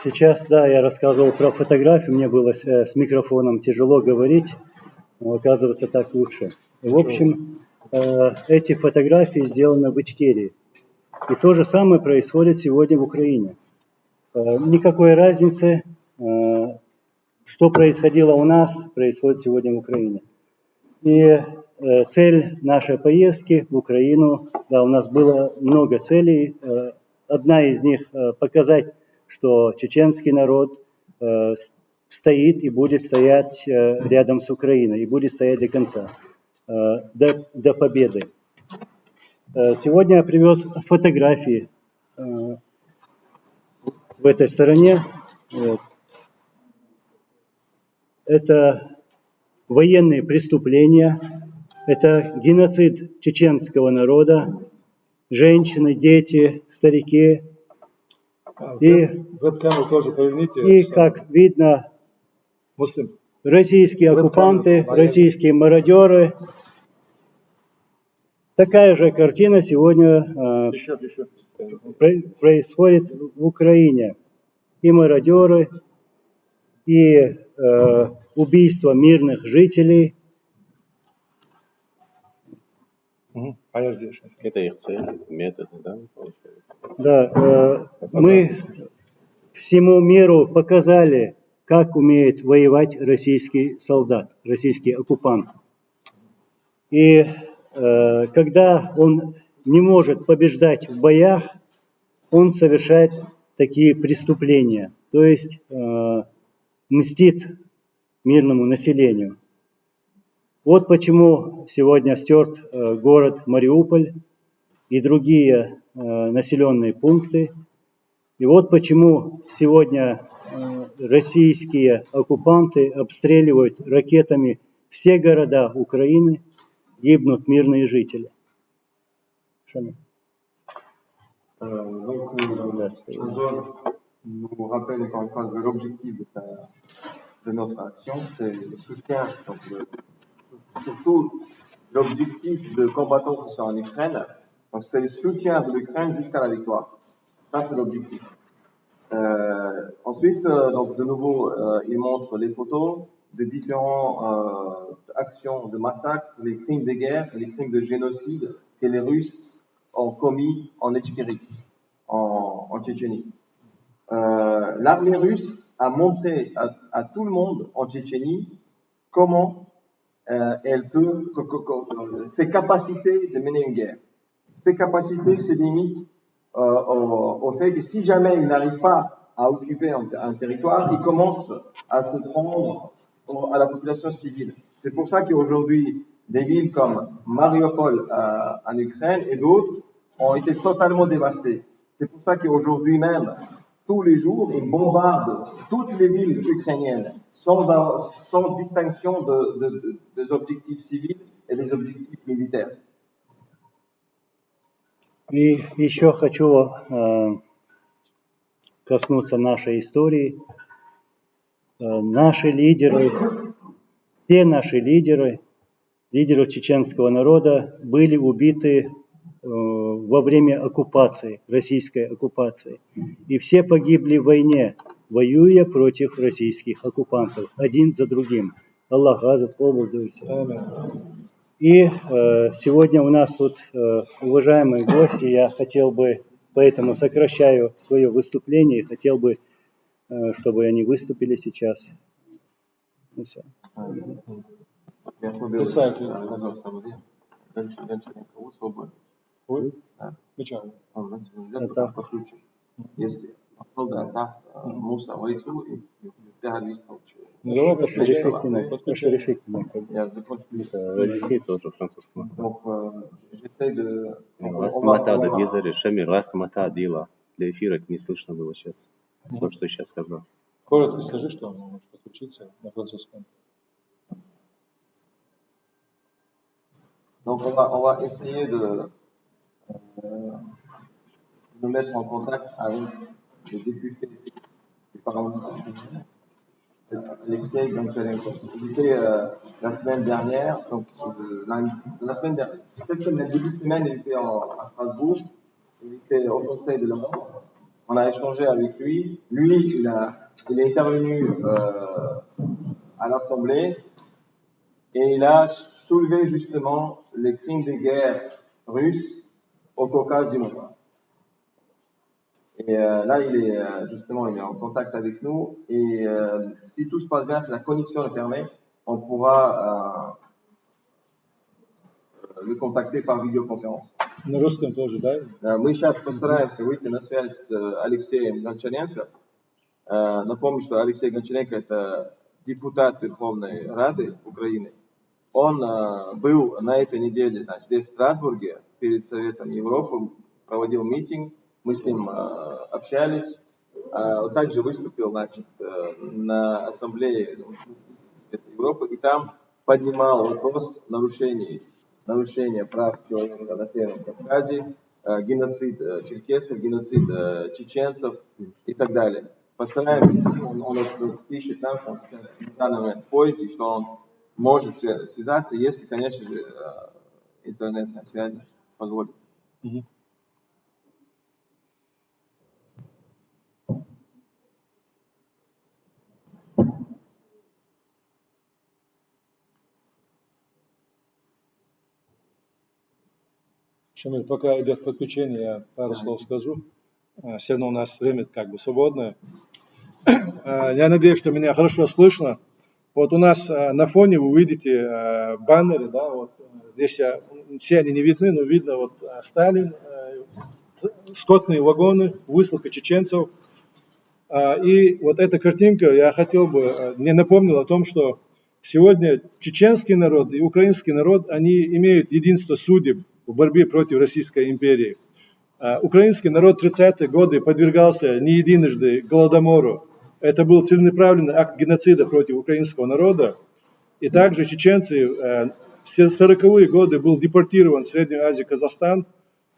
Сейчас, да, я рассказывал про фотографию, мне было с микрофоном тяжело говорить, но оказывается так лучше. В общем, эти фотографии сделаны в Ичкерии. И то же самое происходит сегодня в Украине. Никакой разницы, что происходило у нас, происходит сегодня в Украине. И цель нашей поездки в Украину, да, у нас было много целей. Одна из них показать, что чеченский народ стоит и будет стоять рядом с Украиной, и будет стоять до конца, до победы. Сегодня я привез фотографии в этой стороне. Вот. Это военные преступления, это геноцид чеченского народа, женщины, дети, старики. И как видно, российские оккупанты, российские мародеры. Такая же картина сегодня происходит в Украине. И мародеры, и убийство мирных жителей. Это их цель, это методы, да, получается? Да, мы всему миру показали, как умеет воевать российский солдат, российский оккупант. И когда он не может побеждать в боях, он совершает такие преступления, то есть мстит мирному населению. Вот почему сегодня стерт город Мариуполь и другие населенные пункты. И вот почему сегодня российские оккупанты обстреливают ракетами все города Украины, гибнут мирные жители. Nous rappelle encore une fois l'objectif de notre action, c'est le soutien, donc surtout l'objectif de combattants qui sont en Ukraine, donc c'est le soutien de l'Ukraine jusqu'à la victoire. Ça c'est l'objectif. Ensuite, donc de nouveau, il montre les photos des différentes actions de massacre, les crimes de guerre, les crimes de génocide que les Russes ont commis en Itchérie, en Tchétchénie. L'armée russe a montré à tout le monde en Tchétchénie comment elle peut, ses capacités de mener une guerre. Ces capacités se limitent au fait que si jamais il n'arrive pas à occuper un territoire, il commence à se prendre à la population civile. C'est pour ça qu'aujourd'hui, des villes comme Mariupol en Ukraine et d'autres ont été totalement dévastées. C'est pour ça qu'aujourd'hui même, tous les jours, ils bombardent toutes les villes ukrainiennes sans distinction des objectifs civils et des objectifs militaires. И еще хочу коснуться нашей истории. Наши лидеры, все наши лидеры, лидеры чеченского народа были убиты во время оккупации, российской оккупации. И все погибли в войне, воюя против российских оккупантов, один за другим. Аллах газет, обладуйся. И сегодня у нас тут уважаемые гости, я хотел бы, поэтому сокращаю свое выступление, хотел бы, чтобы они выступили сейчас. Разъясни тоже французскому. Раскмата да визари, шами раскмата дила. Для эфира это не слышно было сейчас. То, что я сейчас сказал. Коротко скажи, что он может подключиться на французском. Donc on va essayer de nous mettre en contact avec le député du Parlement, Alexei Goncharenko. Il était la semaine dernière, donc la semaine dernière, cette semaine, début de semaine, il était à Strasbourg, il était au Conseil de l'Europe. On a échangé avec lui. Lui, il est intervenu à l'Assemblée et il a soulevé justement les crimes de guerre russes au Caucase du Nord. Et là, il est en contact avec nous. Et si tout se passe bien, si la connexion le permet, on pourra le contacter par vidéoconférence. На русском тоже, да? Мы сейчас постараемся выйти на связь с Алексеем Гончаренко. Напомню, что Алексей Гончаренко – это депутат Верховной Рады Украины. Он был на этой неделе, значит, здесь в Страсбурге перед Советом Европы, проводил митинг мы с ним общались. Он также выступил, значит, на ассамблее Европы, и там поднимал вопрос нарушения прав человека на Северном Кавказе, геноцид черкесов, геноцид чеченцев и так далее. Постараемся, он пишет нам, что он сейчас в данный момент в поезде, что он может связаться, если, конечно же, интернетная связь позволит. Шамиль, пока идет подключение, я пару слов скажу. Все равно у нас время как бы свободное. Я надеюсь, что меня хорошо слышно. Вот у нас на фоне вы видите баннеры, да, вот здесь все они не видны, но видно вот Сталин, скотные вагоны, высылка чеченцев. И вот эта картинка, я хотел бы, мне напомнил о том, что сегодня чеченский народ и украинский народ, они имеют единство судеб в борьбе против Российской империи. Украинский народ в 30-е годы подвергался не единожды голодомору. Это был целенаправленный акт геноцида против украинского народа. И также чеченцы в 40-е годы был депортирован в Среднюю Азию, Казахстан,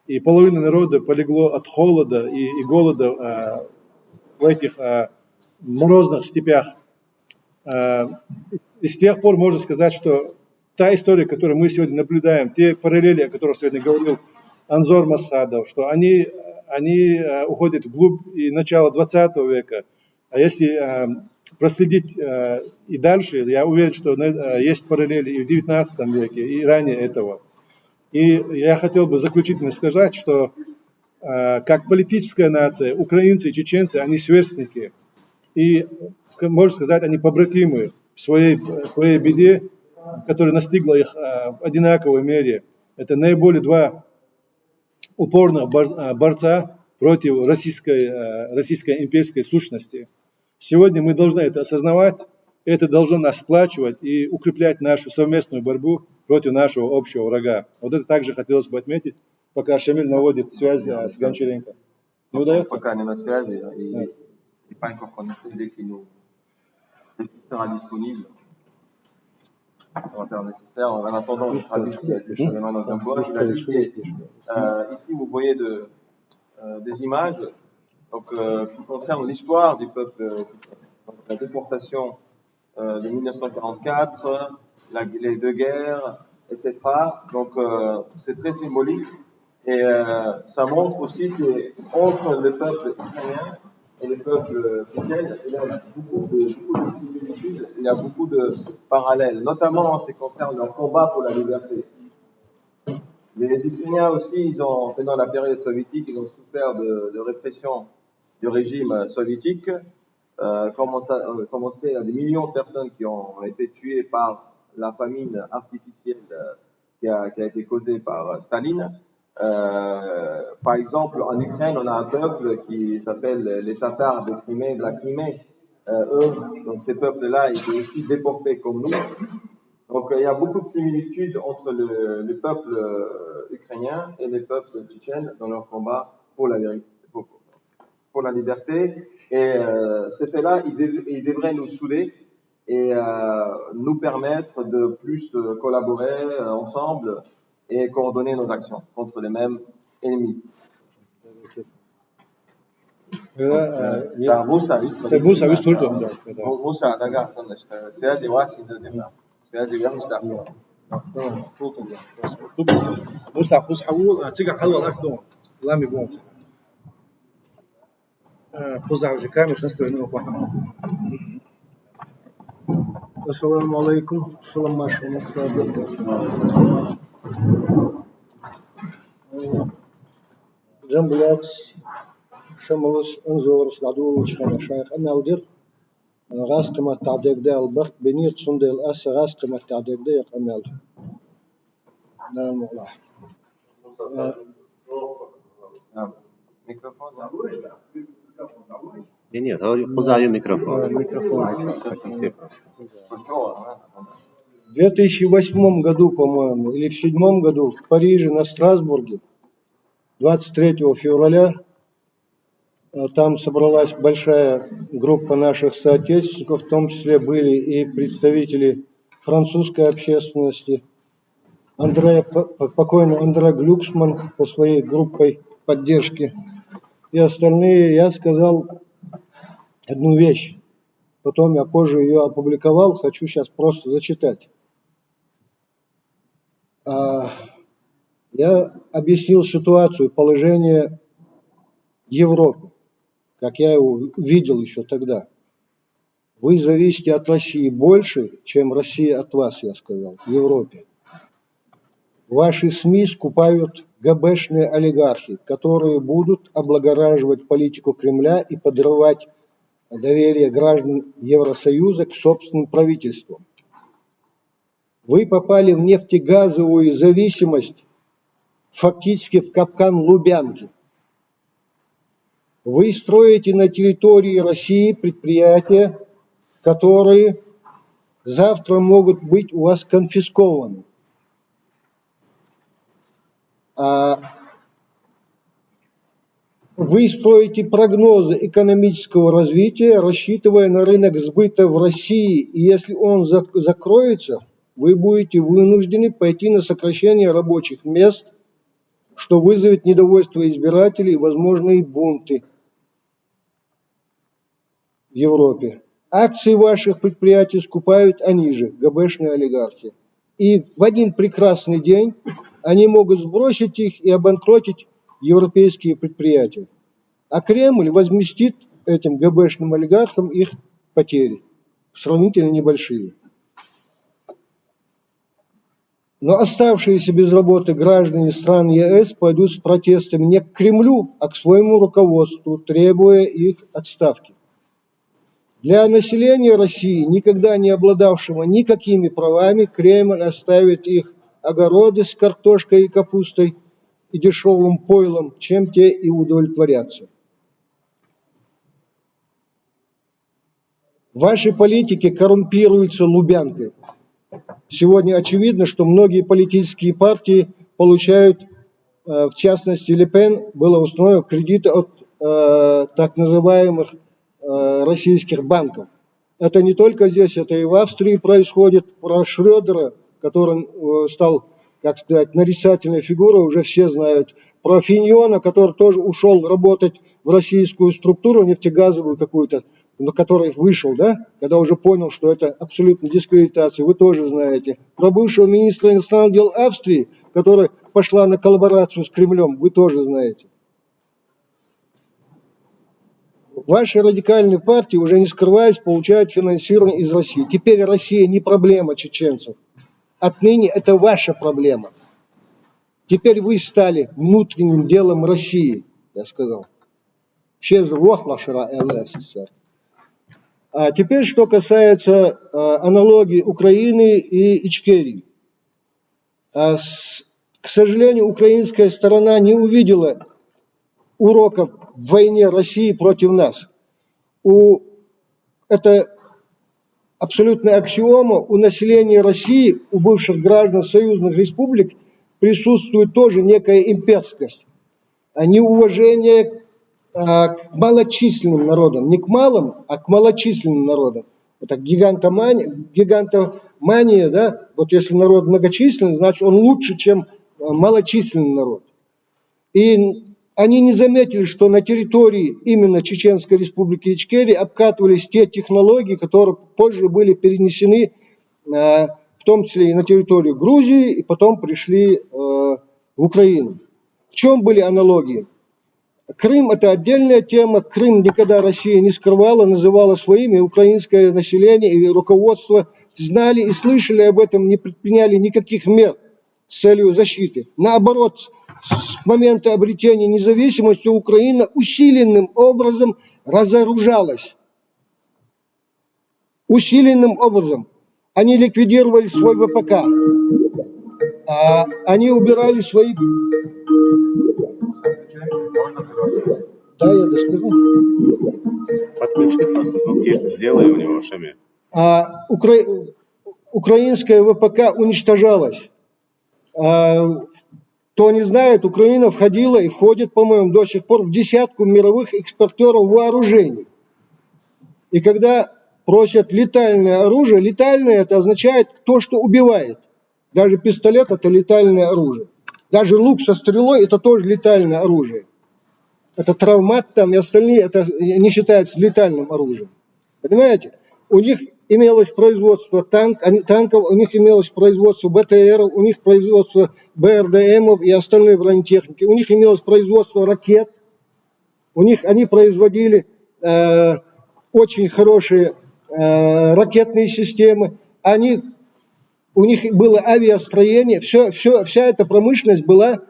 и половина народа полегло от холода и голода в этих морозных степях. И с тех пор можно сказать, что та история, которую мы сегодня наблюдаем, те параллели, о которых сегодня говорил Анзор Масхадов, что они уходят вглубь и начало 20 века. А если проследить и дальше, я уверен, что есть параллели и в 19 веке, и ранее этого. И я хотел бы заключительно сказать, что как политическая нация, украинцы и чеченцы, они сверстники. И, можно сказать, они побратимы в своей беде, которая настигла их в одинаковой мере. Это наиболее два упорных борца против российской имперской сущности. Сегодня мы должны это осознавать, это должно нас сплачивать и укреплять нашу совместную борьбу против нашего общего врага. Вот это также хотелось бы отметить, пока Шамиль наводит связь с Гончаренко. Не удается? Пока не на связи, и pas encore connecté, dès qu'il sera disponible. On va faire le nécessaire. En attendant, il sera discuté avec le cheminement dans un bois. Ici, vous voyez des images donc, qui concernent l'histoire du peuple, donc, la déportation de 1944, les deux guerres, etc. Donc, c'est très symbolique et ça montre aussi qu'entre le peuple ukrainien et le peuple tchétchène, il y a beaucoup de similitudes, il y a beaucoup de parallèles, notamment en ce qui concerne leur combat pour la liberté. Les Ukrainiens aussi, pendant la période soviétique, ils ont souffert de répression du régime soviétique. Commencé à des millions de personnes qui ont été tuées par la famine artificielle qui a été causée par Staline. Par exemple, en Ukraine, on a un peuple qui s'appelle les Tatars de la Crimée. Donc ces peuples-là étaient aussi déportés comme nous. Donc il y a beaucoup de similitudes entre le peuple ukrainien et les peuples tchétchènes dans leur combat pour la vérité, pour la liberté. Et ces faits-là, ils devraient nous souder et nous permettre de plus collaborer ensemble et coordonner nos actions contre les mêmes ennemis. Да, Муса, Муса, ага, связи вати, связи вяншта. Муса, حول سيجا حول أكدون لا ميبون خذ على الجكام مش نستوي منه واحد. السلام عليكم. السلام عليكم. جنبلاك شملش انزور سلادول شخنا شايخ أمالدر غاز قمة تعديق ده البرد بنيت صندل أس غاز قمة تعديق ده أمال نعم والله ميكروفون Нет, пузаю микрофон. В 2008 году, по-моему, или в 2007 году в Париже на Страсбурге 23 февраля Там собралась большая группа наших соотечественников, в том числе были и представители французской общественности. Покойный Андре Глюксман со своей группой поддержки и остальные. Я сказал одну вещь, потом я позже ее опубликовал, хочу сейчас просто зачитать. Я объяснил ситуацию, положение Европы, как я его видел еще тогда. Вы зависите от России больше, чем Россия от вас, я сказал, в Европе. Ваши СМИ скупают ГБшные олигархи, которые будут облагораживать политику Кремля и подрывать доверие граждан Евросоюза к собственным правительствам. Вы попали в нефтегазовую зависимость, фактически в капкан Лубянки. Вы строите на территории России предприятия, которые завтра могут быть у вас конфискованы. Вы строите прогнозы экономического развития, рассчитывая на рынок сбыта в России, и если он закроется, вы будете вынуждены пойти на сокращение рабочих мест, что вызовет недовольство избирателей и возможные бунты в Европе. Акции ваших предприятий скупают они же, ГБшные олигархи. И в один прекрасный день они могут сбросить их и обанкротить европейские предприятия. А Кремль возместит этим ГБшным олигархам их потери, сравнительно небольшие. Но оставшиеся без работы граждане стран ЕС пойдут с протестами не к Кремлю, а к своему руководству, требуя их отставки. Для населения России, никогда не обладавшего никакими правами, Кремль оставит их огороды с картошкой и капустой и дешевым пойлом, чем те и удовлетворятся. Ваши политики коррумпируются Лубянкой. Сегодня очевидно, что многие политические партии получают, в частности, Ле Пен, было установлено кредиты от так называемых российских банков. Это не только здесь, это и в Австрии происходит. Про Шрёдера, который стал, как сказать, нарицательной фигурой, уже все знают. Про Финьона, который тоже ушел работать в российскую структуру, нефтегазовую какую-то, на который вышел, да, когда уже понял, что это абсолютно дискредитация, вы тоже знаете. Про бывшего министра иностранных дел Австрии, которая пошла на коллаборацию с Кремлем, вы тоже знаете. Ваши радикальные партии, уже не скрываясь, получают финансирование из России. Теперь Россия не проблема чеченцев. Отныне это ваша проблема. Теперь вы стали внутренним делом России, я сказал. А теперь, что касается аналогии Украины и Ичкерии. К сожалению, украинская сторона не увидела уроков в войне России против нас. Это абсолютная аксиома. У населения России, у бывших граждан союзных республик присутствует тоже некая имперскость, неуважение к малочисленным народам, не к малым, а к малочисленным народам. Это гигантомания, да? Вот если народ многочисленный, значит он лучше, чем малочисленный народ. И они не заметили, что на территории именно Чеченской республики Ичкерия обкатывались те технологии, которые позже были перенесены, в том числе и на территорию Грузии, и потом пришли в Украину. В чем были аналогии? Крым – это отдельная тема. Крым никогда Россия не скрывала, называла своим, и украинское население, и руководство знали и слышали об этом, не предприняли никаких мер с целью защиты. Наоборот, с момента обретения независимости Украина усиленным образом разоружалась. Усиленным образом. Они ликвидировали свой ВПК. Они убирали свои... Да, я доскажу. Подключи просто звук тише, сделай у него шами. Украинское ВПК уничтожалось. Кто не знает, Украина входила и входит, по-моему, до сих пор в десятку мировых экспортеров вооружений. И когда просят летальное оружие, летальное это означает то, что убивает. Даже пистолет это летальное оружие. Даже лук со стрелой это тоже летальное оружие. Это травмат там и остальные, это не считается летальным оружием. Понимаете? У них имелось производство танков, у них имелось производство БТРов, у них производство БРДМов и остальной бронетехники, у них имелось производство ракет, они производили очень хорошие ракетные системы, у них было авиастроение, вся эта промышленность была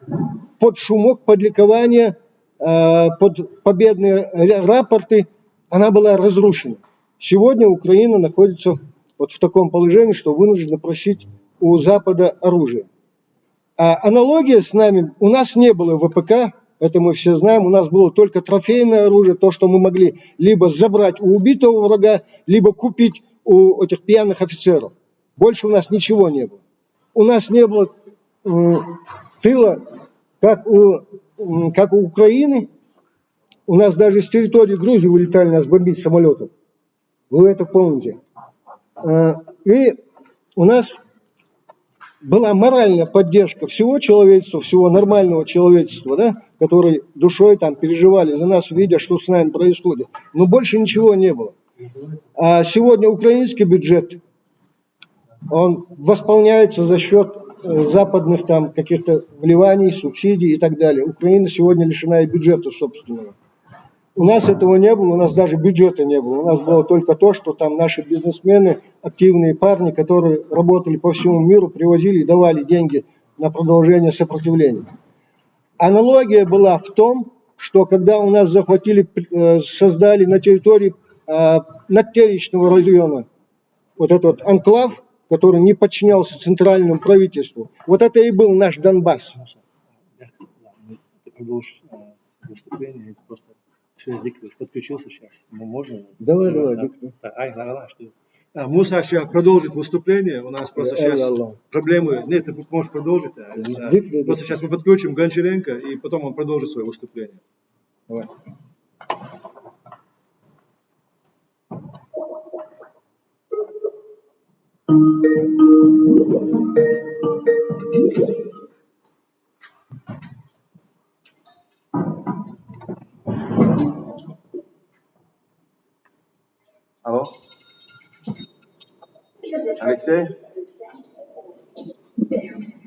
под шумок, под ликование, под победные рапорты, она была разрушена. Сегодня Украина находится вот в таком положении, что вынуждена просить у Запада оружие. А аналогия с нами, у нас не было ВПК, это мы все знаем, у нас было только трофейное оружие, то, что мы могли либо забрать у убитого врага, либо купить у этих пьяных офицеров. Больше у нас ничего не было. У нас не было тыла, как у Украины. У нас даже с территории Грузии вылетали нас бомбить самолетом. Вы это помните. И у нас была моральная поддержка всего человечества, всего нормального человечества, да, которые душой там переживали за нас, видя, что с нами происходит. Но больше ничего не было. А сегодня украинский бюджет, он восполняется за счет западных там каких-то вливаний, субсидий и так далее. Украина сегодня лишена и бюджета собственного. У нас этого не было, у нас даже бюджета не было. У нас было только то, что там наши бизнесмены, активные парни, которые работали по всему миру, привозили и давали деньги на продолжение сопротивления. Аналогия была в том, что когда у нас захватили, создали на территории Надтеречного района вот этот анклав, который не подчинялся центральному правительству, вот это и был наш Донбасс. Ты продолжишь выступление, это просто Через Викторович подключился сейчас. Можно? Давай. Муса сейчас продолжит выступление. У нас просто сейчас проблемы. Нет, ты можешь продолжить. Просто сейчас мы подключим Гончаренко, и потом он продолжит свое выступление. Давай. Алло? Алексей?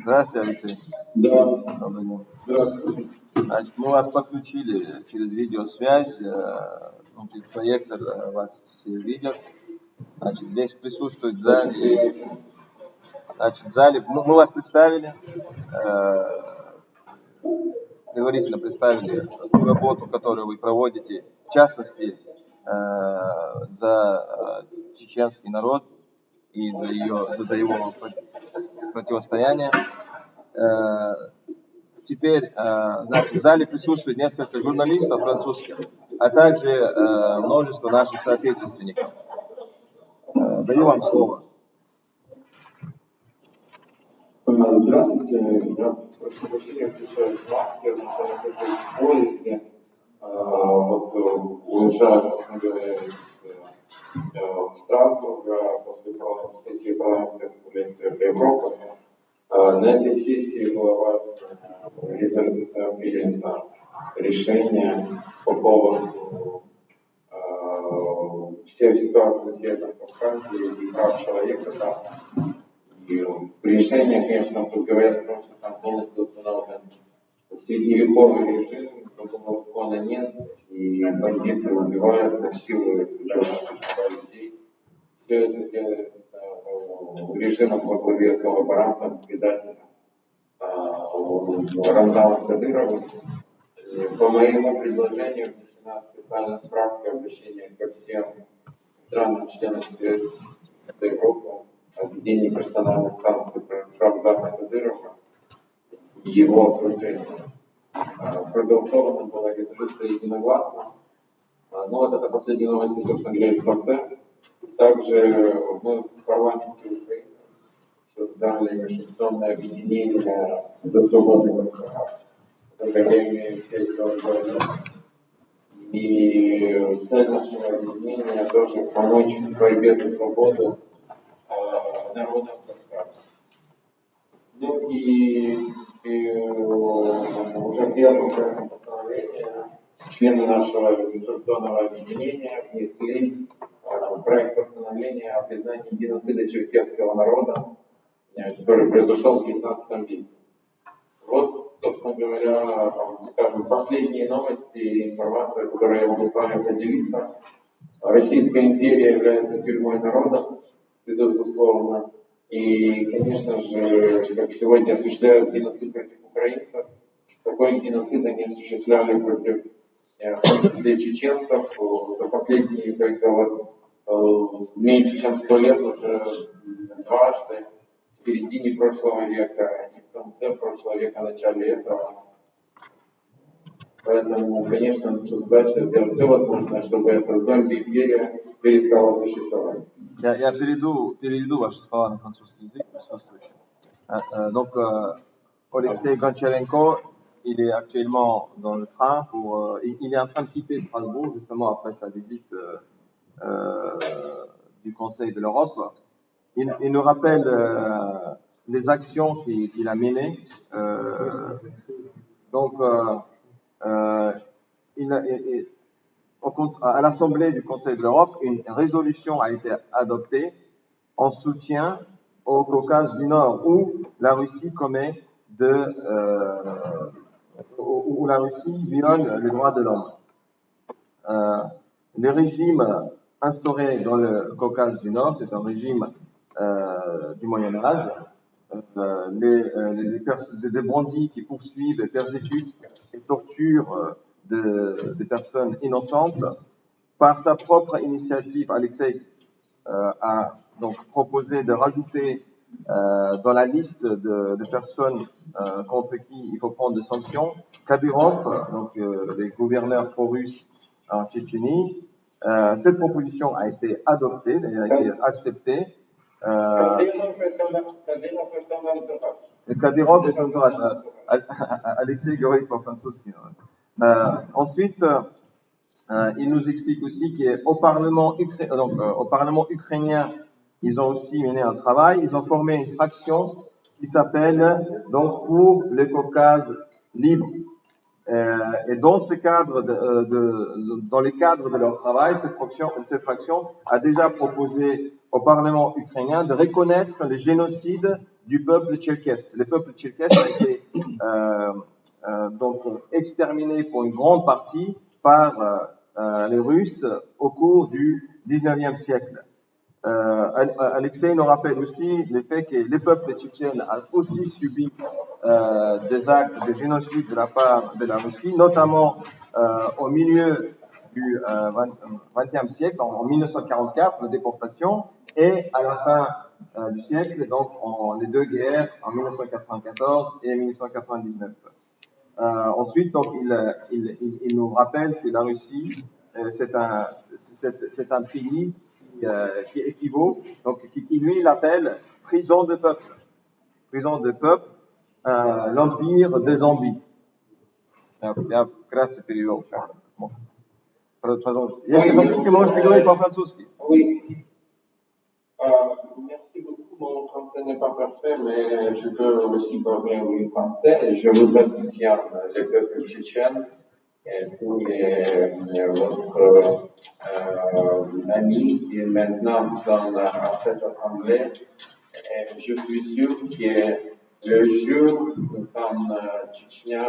Здравствуйте, Алексей. Да. Добрый день. Здравствуйте. Значит, мы вас подключили через видеосвязь, через проектор вас все видят. Значит, здесь присутствует в зале, мы вас представили, предварительно представили ту работу, которую вы проводите, в частности, за чеченский народ и за его противостояние. Теперь, значит, в зале присутствует несколько журналистов французских, а также множество наших соотечественников. Даю вам слово. Здравствуйте. Я прошу прощения, включаю маски, я нахожусь в поезде. Вот уезжаю, собственно говоря, из Страсбурга после сессии парламентской ассамблеи Совета Европы. На этой сессии была важная резолюция принята решение по поводу всей ситуации в Северном Кавказе и прав человека там. И решение, конечно, тут говорят о том, что там полностью установлен средневековый режим, другого закона нет, и бандиты убивают, насилуют людей. Все это делается режимом во главе с коллаборантом, предателем Рамзаном Кадыровым. По моему предложению внесена специальная справка обращения ко всем странам-членам Совета Европы о введении персональных санкций против Рамзана Кадырова и его окружения. Проголосована была резолюция единогласно. Ну вот это последняя новость, собственно говоря, из ПАСЕ. Также мы в парламенте Украины создали межсекционное объединение за свободу Кавказа, в Академии сельского города. И цель нашего объединения тоже помочь в борьбе за свободу народам Кавказа. Ну и уже первым проектом постановления члены нашего межсекционного объединения внесли проект постановления о признании геноцида черкесского народа, который произошел в 19 веке. Вот, собственно говоря, скажем, последние новости и информация, которой я могу с вами поделиться. Российская империя является тюрьмой народа, безусловно. И, конечно же, как сегодня осуществляют геноцид против украинцев, такой геноцид они осуществляли против, в том числе, чеченцев. За последние только меньше чем 100 лет уже дважды, в середине прошлого века и в конце прошлого века, начале этого. Поэтому, конечно, наша задача сделать все возможное, чтобы эта зомби-империя перестала существовать. Я переведу ваши слова на французский язык присутствующим. Donc, Alexei Goncharenko, il est actuellement dans le train il est en train de quitter Strasbourg justement après sa visite du Conseil de l'Europe. Il nous rappelle les actions qu'il a menées. À l'Assemblée du Conseil de l'Europe, une résolution a été adoptée en soutien au Caucase du Nord, où la Russie commet où la Russie viole les droits de l'homme. Les régimes instaurés dans le Caucase du Nord, c'est un régime du Moyen-Âge, des bandits qui poursuivent, persécutent et torturent des personnes innocentes. Par sa propre initiative, Alexei a donc proposé de rajouter dans la liste de personnes contre qui il faut prendre des sanctions, Kadyrov, donc les gouverneurs pro-russes en Tchétchénie. Cette proposition a été adoptée, a été acceptée. Kadyrov et son entourage. Alexei говорит по-французски. Ensuite, il nous explique aussi qu'au Parlement ukrainien, ils ont aussi mené un travail. Ils ont formé une fraction qui s'appelle donc pour le Caucase libre. Et dans ce cadre, dans les cadres de leur travail, cette fraction a déjà proposé au Parlement ukrainien de reconnaître le génocide du peuple tchékesse. Le peuple tchékesse a été donc exterminé pour une grande partie par les Russes au cours du 19e siècle. Alexei nous rappelle aussi le fait que le peuple tchétchène a aussi subi des actes de génocide de la part de la Russie, notamment au milieu du XXe siècle, en 1944, la déportation, et à la fin du siècle, donc les deux guerres en 1994 et 1999. Ensuite, donc, il nous rappelle que la Russie, c'est un pays qui équivaut, donc qui lui l'appelle prison de peuple. Prison de peuple, l'empire des zombies. Я вкратце перевел. Если хотите, можете говорить по-французски. Oui. Merci beaucoup. Mon français n'est pas parfait, mais je peux aussi parler en français. Je voudrais soutenir le peuple tchétchène et puis votre ami qui est maintenant dans cette assemblée. Et je suis sûr que le jour où Tchétchenia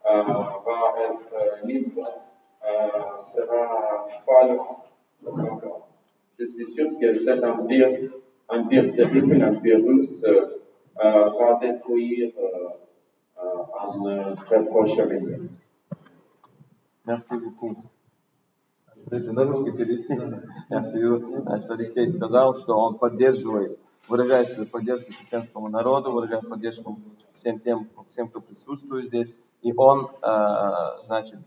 va être libre sera pas loin. Je suis sûr que cet empire terrible, l'empire russe, va détruire en très proche avenir. Merci beaucoup. Это на русский перевести. Значит, Алексей сказал, что он выражает свою поддержку чеченскому народу, выражает поддержку всем, кто присутствует здесь. И он, значит,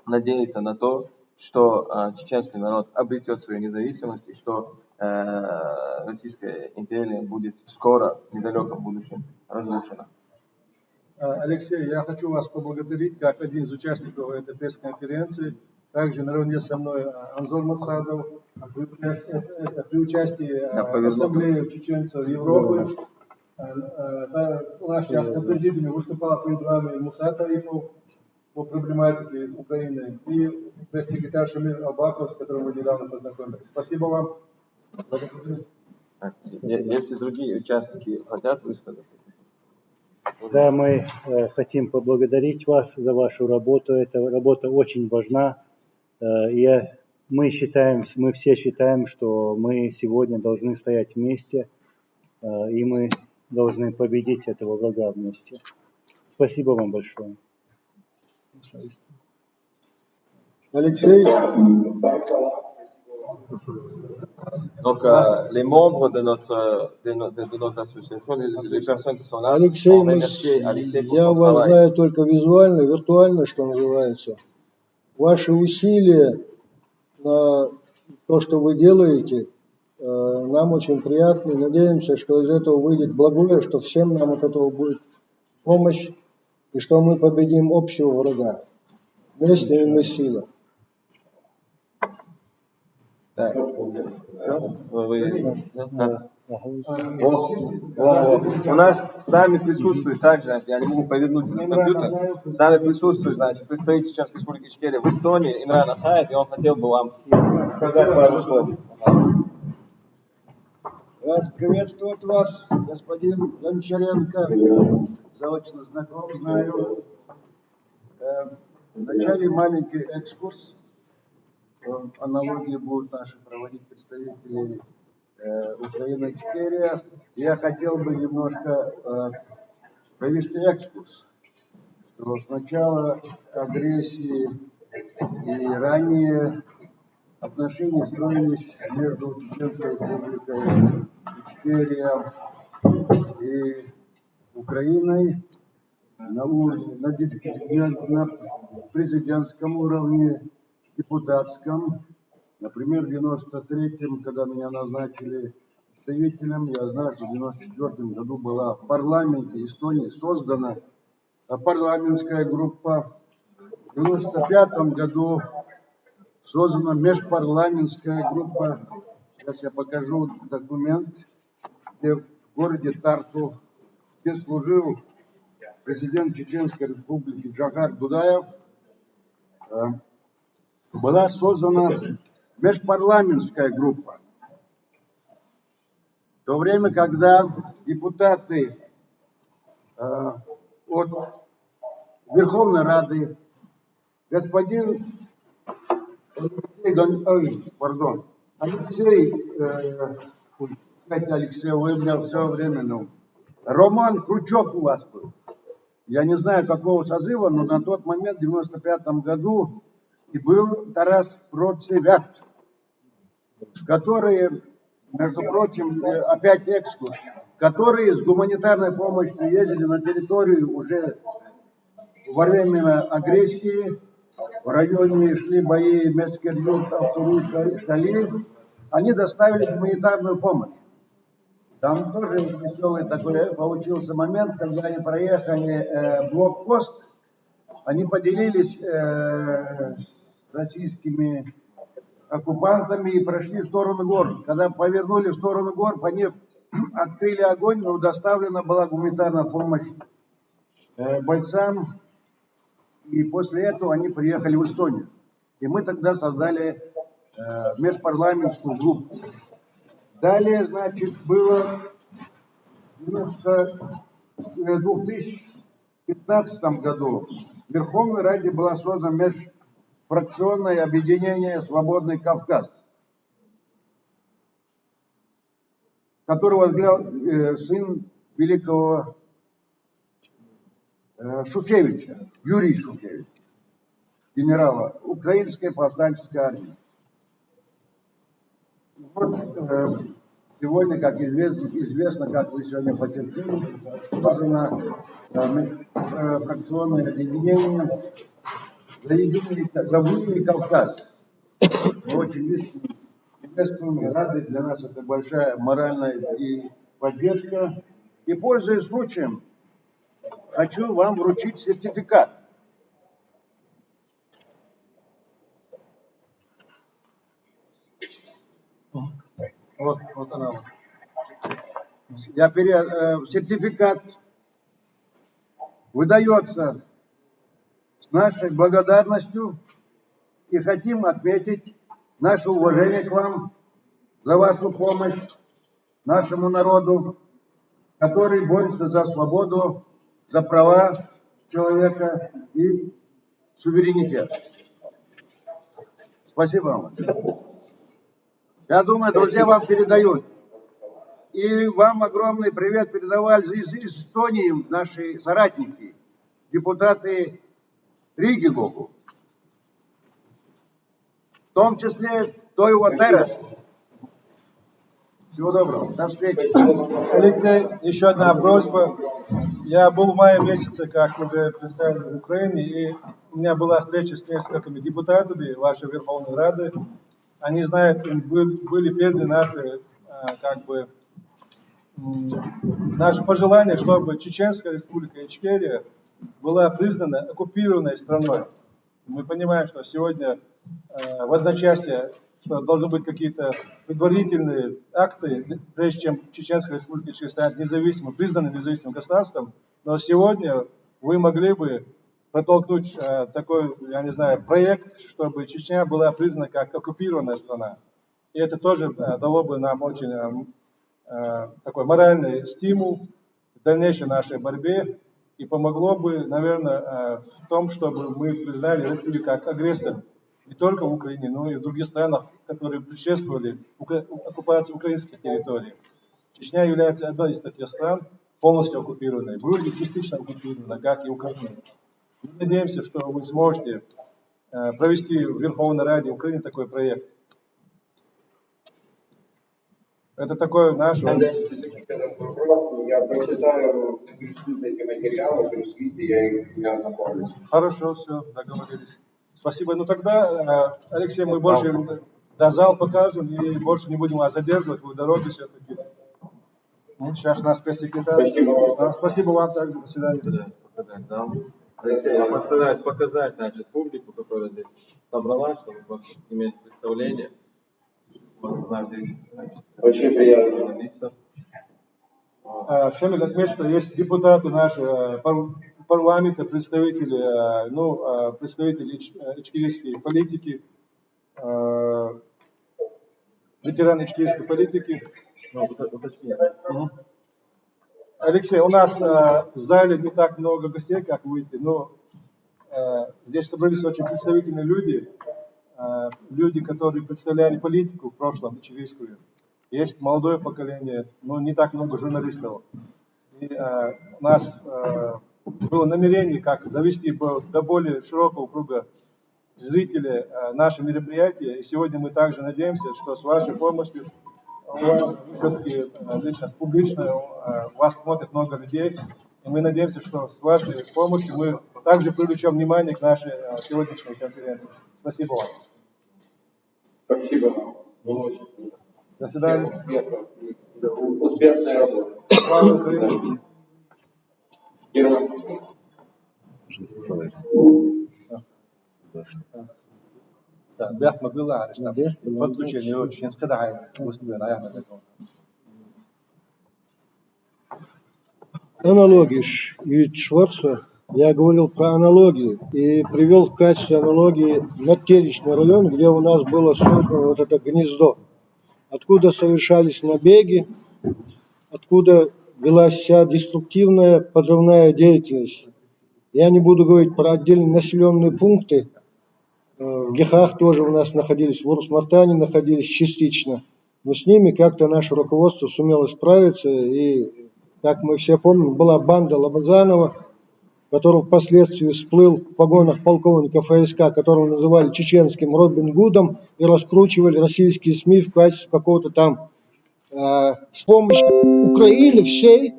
надеется на то, что чеченский народ обретет свою независимость и что Российская империя будет скоро, в недалеком будущем, разрушена. Алексей, я хочу вас поблагодарить как один из участников этой пресс-конференции. Также наравне со мной Анзор Масадов при участии Ассамблеи чеченцев Европы. Наш частный президент выступал перед вами Муса Тарипов по проблематике Украины и пресс-секретарь Шамиль Албаков, с которым мы недавно познакомились. Спасибо вам. Если другие участники хотят высказать. Да, мы хотим поблагодарить вас за вашу работу. Эта работа очень важна. Мы все считаем, что мы сегодня должны стоять вместе, и мы должны победить этого врага вместе. Спасибо вам большое. Алексей. Donc, les membres de nos associations, les personnes qui sont là, Алексей, ont remercié Alexei pour я son вас travail. знаю только визуально, виртуально, что называется. Ваши усилия на то, что вы делаете, нам очень приятно. И надеемся, что из этого выйдет благое, что всем нам от этого будет помощь, и что мы победим общего врага. Вместе мы сила. Да. У нас с нами присутствует также, я не могу повернуть этот компьютер, с нами присутствует, значит, представитель Чеченской Республики Ичкерия в Эстонии, Имран Ахаев, и он хотел бы вам сказать пару слов. Вас приветствует вас, господин Гончаренко, заочно знаком, знаю. Вначале маленький экскурс. Аналогии будут наши проводить представители Украины, Ичкерия. Я хотел бы немножко провести экскурс, что с начала агрессии и ранее отношения строились между Чеченской Республикой, Ичкерия и Украиной на президентском уровне, депутатском. Например, в 93-м, когда меня назначили представителем, я знаю, что в 94-м году была в парламенте Эстонии создана парламентская группа. В 95-м году создана межпарламентская группа. Сейчас я покажу документ, где в городе Тарту, где служил президент Чеченской Республики Джохар Дудаев, была создана межпарламентская группа. В то время, когда депутаты от Верховной Рады, господин Алексей, вы меня все время, Роман Крючок у вас был. Я не знаю, какого созыва, но на тот момент, в 95-м году, и был Тарас Процевят, которые, между прочим, опять экскурс, которые с гуманитарной помощью ездили на территорию уже во время агрессии, в районе шли бои Мескерюк, Автуру, Шали, они доставили гуманитарную помощь. Там тоже веселый такой получился момент, когда они проехали блокпост, они поделились с российскими оккупантами и прошли в сторону гор. Когда повернули в сторону гор, по них открыли огонь, но доставлена была гуманитарная помощь бойцам. И после этого они приехали в Эстонию. И мы тогда создали межпарламентскую группу. Далее, значит, было в 2015 году в Верховной Раде было создано межфракционное объединение «Свободный Кавказ», которого возглавлял сын великого Шухевича, Юрий Шухевич, генерала Украинской повстанческой армии. Вот сегодня, как известно, как вы сегодня подчеркнули, создано фракционное объединение за единый Кавказ. Мы очень приветствуем и рады. Для нас это большая моральная и поддержка. И, пользуясь случаем, хочу вам вручить сертификат. Вот она. Сертификат выдается с нашей благодарностью и хотим отметить наше уважение к вам за вашу помощь нашему народу, который борется за свободу, за права человека и суверенитет. Спасибо вам. Я думаю, друзья вам передают. И вам огромный привет передавали из Эстонии наши соратники, депутаты Риги Гогу. В том числе Тойва Терес. Всего доброго. До встречи. Алексей, еще одна просьба. Я был в мае месяце, как уже представили в Украине, и у меня была встреча с несколькими депутатами вашей Верховной Рады. Они знают, им были переданы наши пожелания, чтобы Чеченская республика Ичкерия была признана оккупированной страной. Мы понимаем, что сегодня в одночасье, что должны быть какие-то предварительные акты, прежде чем Чеченская республика Ичкерия станет независимым, признанным независимым государством. Но сегодня вы могли бы протолкнуть такой, я не знаю, проект, чтобы Чечня была признана как оккупированная страна. И это тоже дало бы нам очень такой моральный стимул в дальнейшей нашей борьбе и помогло бы, наверное, в том, чтобы мы признали Россию как агрессор не только в Украине, но и в других странах, которые предшествовали оккупации украинских территорий. Чечня является одной из таких стран, полностью оккупированной. Грузия частично оккупирована, как и Украина. Мы надеемся, что вы сможете провести в Верховной Раде Украины такой проект. Это такой наш... Я прочитаю, пришлют эти материалы, пришлите, я их с ними ознакомлюсь. Хорошо, все, договорились. Спасибо. Ну тогда, Алексей, мы больше зал покажем и больше не будем вас задерживать, вы в дороге все-таки. Сейчас нас пресс-секретарь. Спасибо вам также. До свидания. Показать зал. Алексей, я постараюсь показать, значит, публику, которая здесь собралась, чтобы иметь представление. Вот у нас здесь, значит, очень приятно. журналистов. Шамиль отметил, что есть депутаты наши парламента, представители ичкерийской политики, ветераны ичкерийской политики. Алексей, у нас в зале не так много гостей, как выйти, но здесь собрались очень представительные люди, которые представляли политику в прошлом ичкерийскую. Есть молодое поколение, но не так много журналистов. И у нас было намерение как довести до более широкого круга зрителей наши мероприятия. И сегодня мы также надеемся, что с вашей помощью все-таки личность публичная, вас смотрит много людей. И мы надеемся, что с вашей помощью мы также привлечем внимание к нашей сегодняшней конференции. Спасибо вам. Спасибо вам. До свидания. Успешной работы. Слава Украине. Бях могила, арештам. Подключение очень складывает выступление. Аналогии и Шварца. Я говорил про аналогии и привел в качестве аналогии Натеричный район, где у нас было создано вот это гнездо, откуда совершались набеги, откуда велась вся деструктивная подрывная деятельность. Я не буду говорить про отдельные населенные пункты. В Гехах тоже у нас находились, в Урус-Мартане находились частично. Но с ними как-то наше руководство сумело справиться. И, как мы все помним, была банда Лобазанова, который впоследствии всплыл в погонах полковника ФСК, которого называли чеченским Робин Гудом, и раскручивали российские СМИ в качестве какого-то там с помощью Украины всей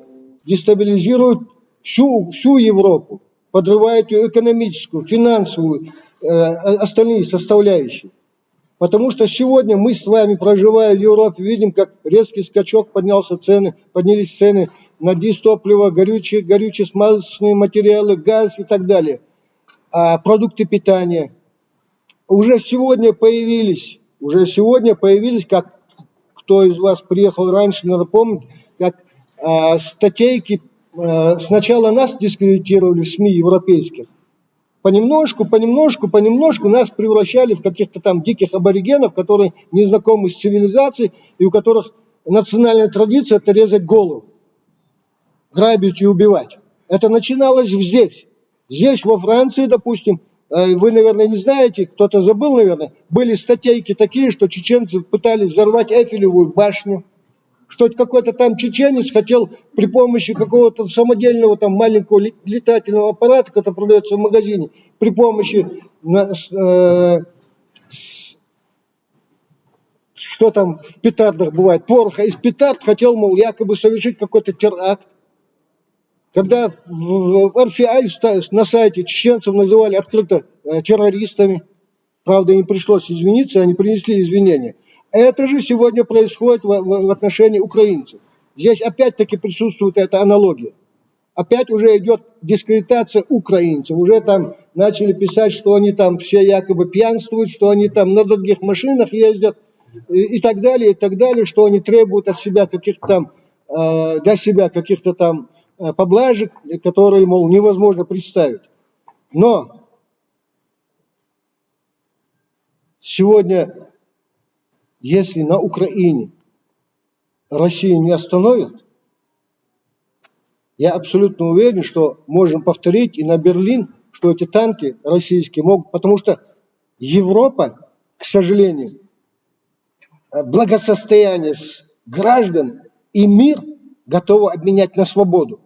дестабилизируют всю Европу, подрывают ее экономическую, финансовую, остальные составляющие. Потому что сегодня мы с вами, проживая в Европе, видим, как резкий скачок поднялись цены на дизтопливо, горючие смазочные материалы, газ и так далее, продукты питания. Уже сегодня появились, как кто из вас приехал раньше, надо помнить, как статейки сначала нас дискредитировали в СМИ европейских, понемножку нас превращали в каких-то там диких аборигенов, которые не знакомы с цивилизацией и у которых национальная традиция – это резать голову, грабить и убивать. Это начиналось здесь. Здесь, во Франции, допустим, вы, наверное, не знаете, кто-то забыл, наверное, были статейки такие, что чеченцы пытались взорвать Эйфелевую башню, что какой-то там чеченец хотел при помощи какого-то самодельного там маленького летательного аппарата, который продается в магазине, при помощи, что там в петардах бывает, пороха из петард, хотел, мол, якобы совершить какой-то теракт. Когда в RFI на сайте чеченцев называли открыто террористами, правда, им пришлось извиниться, они принесли извинения. Это же сегодня происходит в отношении украинцев. Здесь опять-таки присутствует эта аналогия. Опять уже идет дискредитация украинцев. Уже там начали писать, что они там все якобы пьянствуют, что они там на других машинах ездят и так далее, что они требуют от себя каких-то там, для себя каких-то там поблажек, которые, мол, невозможно представить. Но сегодня, если на Украине Россию не остановят, я абсолютно уверен, что можем повторить и на Берлин, что эти танки российские могут, потому что Европа, к сожалению, благосостояние граждан и мир готовы обменять на свободу.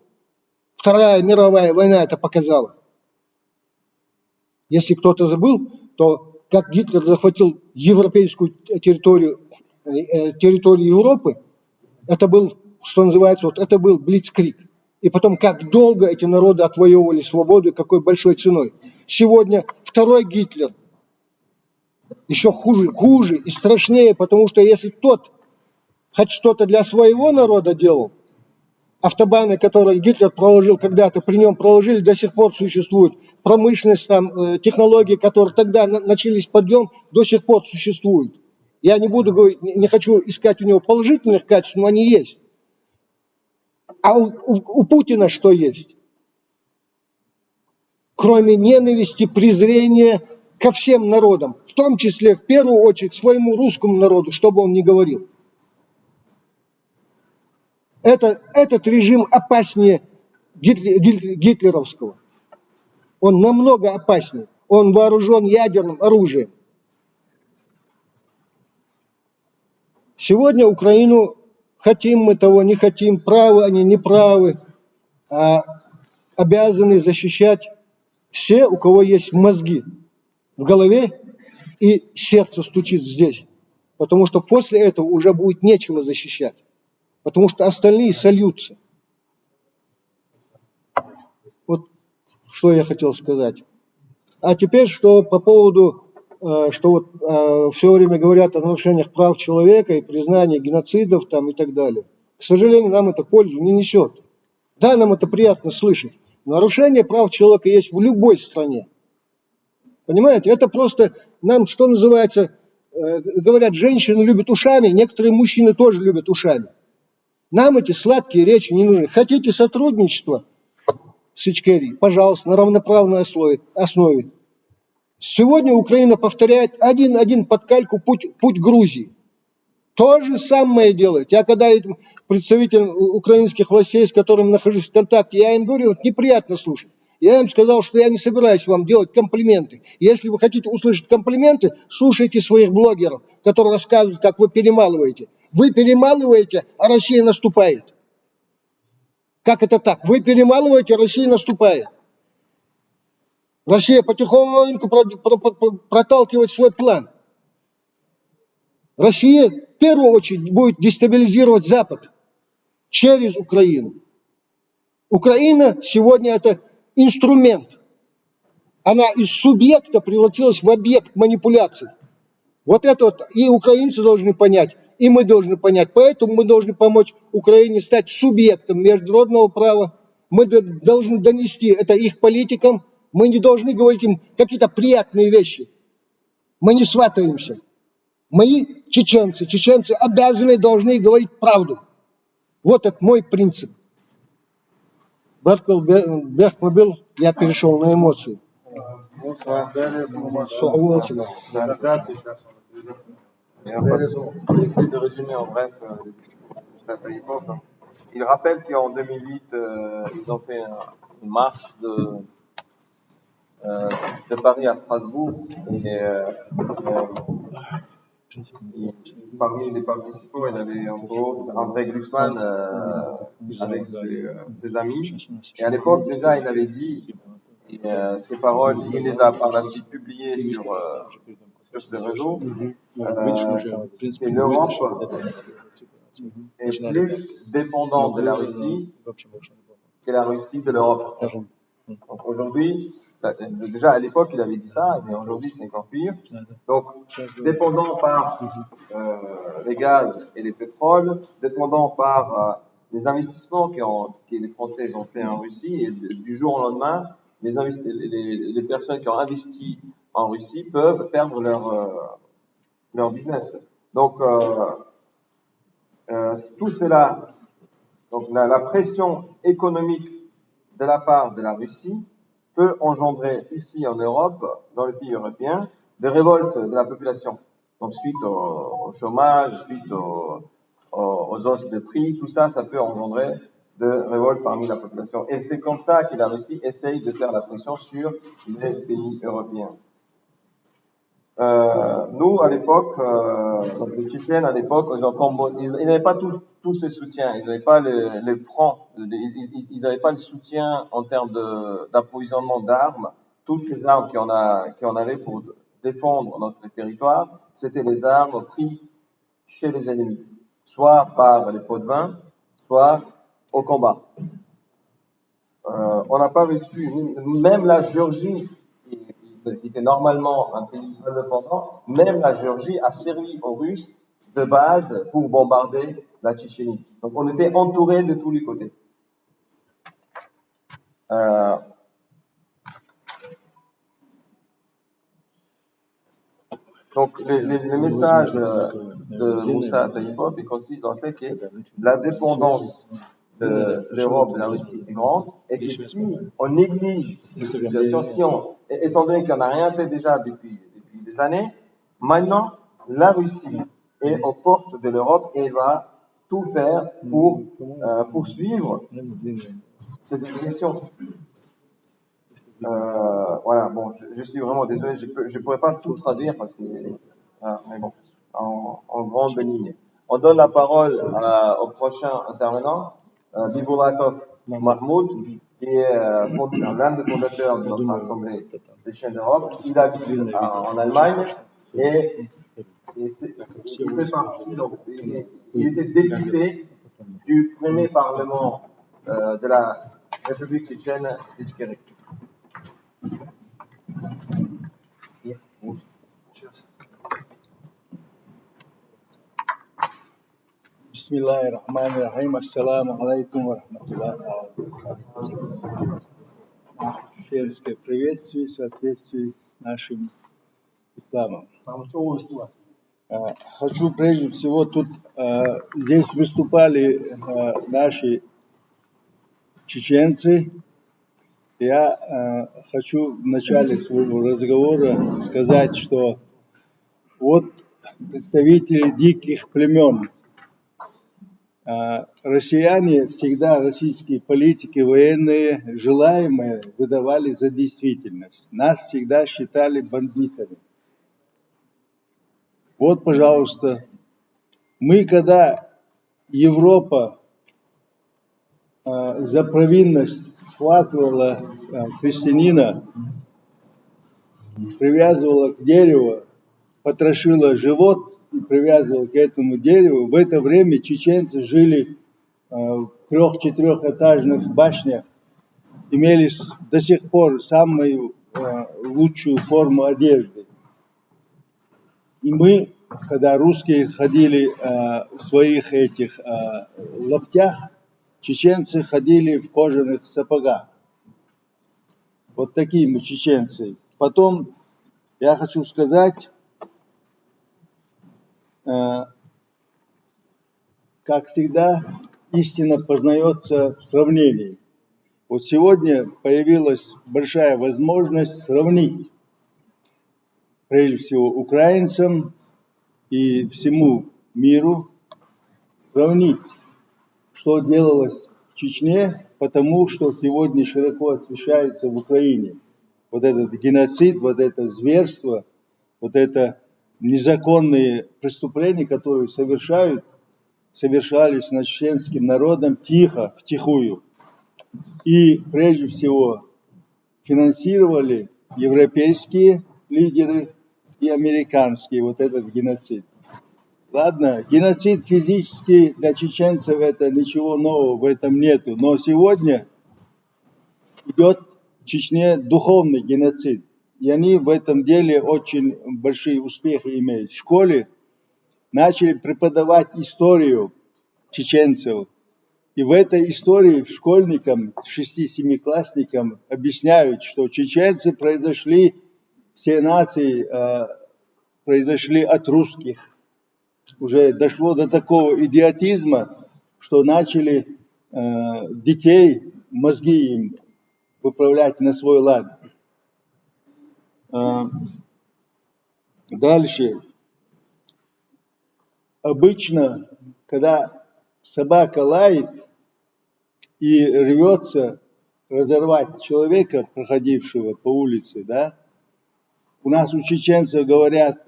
Вторая мировая война это показала. Если кто-то забыл, то как Гитлер захватил европейскую территорию Европы, это был, что называется, вот это был блицкриг. И потом, как долго эти народы отвоевывали свободу и какой большой ценой. Сегодня второй Гитлер еще хуже и страшнее, потому что если тот хоть что-то для своего народа делал, автобаны, которые Гитлер проложил когда-то, при нем проложили, до сих пор существуют. Промышленность, там, технологии, которые тогда начались подъем, до сих пор существуют. Я не буду говорить, не хочу искать у него положительных качеств, но они есть. А у Путина что есть? Кроме ненависти, презрения ко всем народам, в том числе, в первую очередь, своему русскому народу, что бы он ни говорил. Этот режим опаснее гитлеровского. Он намного опаснее. Он вооружен ядерным оружием. Сегодня Украину, хотим мы того, не хотим, правы они, не правы, обязаны защищать все, у кого есть мозги в голове и сердце стучит здесь. Потому что после этого уже будет нечего защищать. Потому что остальные сольются. Вот что я хотел сказать. А теперь, что по поводу, что вот все время говорят о нарушениях прав человека и признании геноцидов там и так далее. К сожалению, нам это пользу не несет. Да, нам это приятно слышать. Нарушение прав человека есть в любой стране. Понимаете, это просто нам, что называется, говорят, женщины любят ушами, некоторые мужчины тоже любят ушами. Нам эти сладкие речи не нужны. Хотите сотрудничества с Ичкерией? Пожалуйста, на равноправной основе. Сегодня Украина повторяет один под кальку путь Грузии. То же самое делает. Я когда этим представителям украинских властей, с которыми нахожусь в контакте, я им говорю, вот неприятно слушать. Я им сказал, что я не собираюсь вам делать комплименты. Если вы хотите услышать комплименты, слушайте своих блогеров, которые рассказывают, как вы перемалываете. Вы перемалываете, а Россия наступает. Как это так? Вы перемалываете, а Россия наступает. Россия потихоньку проталкивает свой план. Россия в первую очередь будет дестабилизировать Запад через Украину. Украина сегодня это инструмент. Она из субъекта превратилась в объект манипуляций. Вот это вот и украинцы должны понять, и мы должны понять. Поэтому мы должны помочь Украине стать субъектом международного права. Мы должны донести это их политикам. Мы не должны говорить им какие-то приятные вещи. Мы не сватаемся. Мы чеченцы. Чеченцы обязаны, должны говорить правду. Вот это мой принцип. Бехтл был, я перешел на эмоции. J'essaie de résumer en bref le discours de Mustafa Tayyipov. Il rappelle qu'en 2008, ils ont fait une marche de Paris à Strasbourg et parmi les participants, il y avait entre autres André Glucksmann avec ses amis. Et à l'époque, déjà, il avait dit ces paroles, il les a par la suite publiées sur ses réseaux. Et l'Europe est plus dépendante de la Russie que la Russie de l'Europe. Donc aujourd'hui, déjà à l'époque il avait dit ça, mais aujourd'hui c'est encore pire. Donc dépendant par les gaz et les pétroles, dépendant par les investissements que les Français ont fait en Russie, et du jour au lendemain, les personnes qui ont investi en Russie peuvent perdre leur business. Donc tout cela, donc la pression économique de la part de la Russie peut engendrer ici en Europe, dans les pays européens, des révoltes de la population. Donc suite au chômage, suite aux hausses de prix, tout ça, ça peut engendrer de révoltes parmi la population. Et c'est comme ça que la Russie essaye de faire la pression sur les pays européens. Nous, à l'époque, les Tchétchènes, à l'époque, ils n'avaient pas tous ces soutiens. Ils n'avaient pas les francs, ils n'avaient pas le soutien en termes d'approvisionnement d'armes. Toutes les armes qu'on avait pour défendre notre territoire, c'était les armes prises chez les ennemis, soit par les pots de vin, soit au combat. On n'a pas reçu, même la Géorgie, qui était normalement un pays indépendant, même la Géorgie a servi aux Russes de base pour bombarder la Tchétchénie. Donc on était entouré de tous les côtés. Donc les messages de Moussa Tayyipov consistent dans le fait que la dépendance de l'Europe de la Russie est grande, et que si on néglige cette situation, étant donné qu'on n'a rien fait déjà depuis des années, maintenant la Russie est aux portes de l'Europe et elle va tout faire pour poursuivre cette agression. Voilà, bon, je suis vraiment désolé, je pourrais pas tout traduire parce que, mais bon, en grande ligne. On donne la parole au prochain intervenant, Bibulatov Mahmoud, qui est l'un des fondateurs de notre assemblée des chaînes d'Europe. Il habite en Allemagne et il fait partie, donc, il était député du premier parlement de la République tchétchène d'Ichkérie. Бисмиллахир-рахманир-рахим. Ассаламу алейкум ва рахматуллахи ва баракатуху. Чеченское приветствие в соответствии с нашим исламом. Хочу прежде всего здесь выступали наши чеченцы. Я хочу в начале своего разговора сказать, что вот представители диких племен, россияне всегда, российские политики, военные, желаемое выдавали за действительность. Нас всегда считали бандитами. Вот, пожалуйста, мы, когда Европа за провинность схватывала христианина, привязывала к дереву, потрошила живот и привязывала к этому дереву, в это время чеченцы жили в 3-4-этажных башнях, имели до сих пор самую лучшую форму одежды. И мы, когда русские ходили в своих этих лаптях, чеченцы ходили в кожаных сапогах. Вот такие мы чеченцы. Потом я хочу сказать, как всегда, истина познается в сравнении. Вот сегодня появилась большая возможность сравнить, прежде всего, украинцам и всему миру, сравнить, что делалось в Чечне, потому что сегодня широко освещается в Украине. Вот этот геноцид, вот это зверство, вот это незаконные преступления, которые совершались над чеченским народом тихо, втихую. И прежде всего финансировали европейские лидеры и американские вот этот геноцид. Ладно, геноцид физический для чеченцев это ничего нового в этом нету, но сегодня идет в Чечне духовный геноцид. И они в этом деле очень большие успехи имеют. В школе начали преподавать историю чеченцев. И в этой истории школьникам, 6-7-классникам объясняют, что чеченцы произошли, все нации произошли от русских. Уже дошло до такого идиотизма, что начали детей, мозги им выправлять на свой лад. Дальше. Обычно, когда собака лает и рвется разорвать человека, проходившего по улице, да, у нас у чеченцев говорят,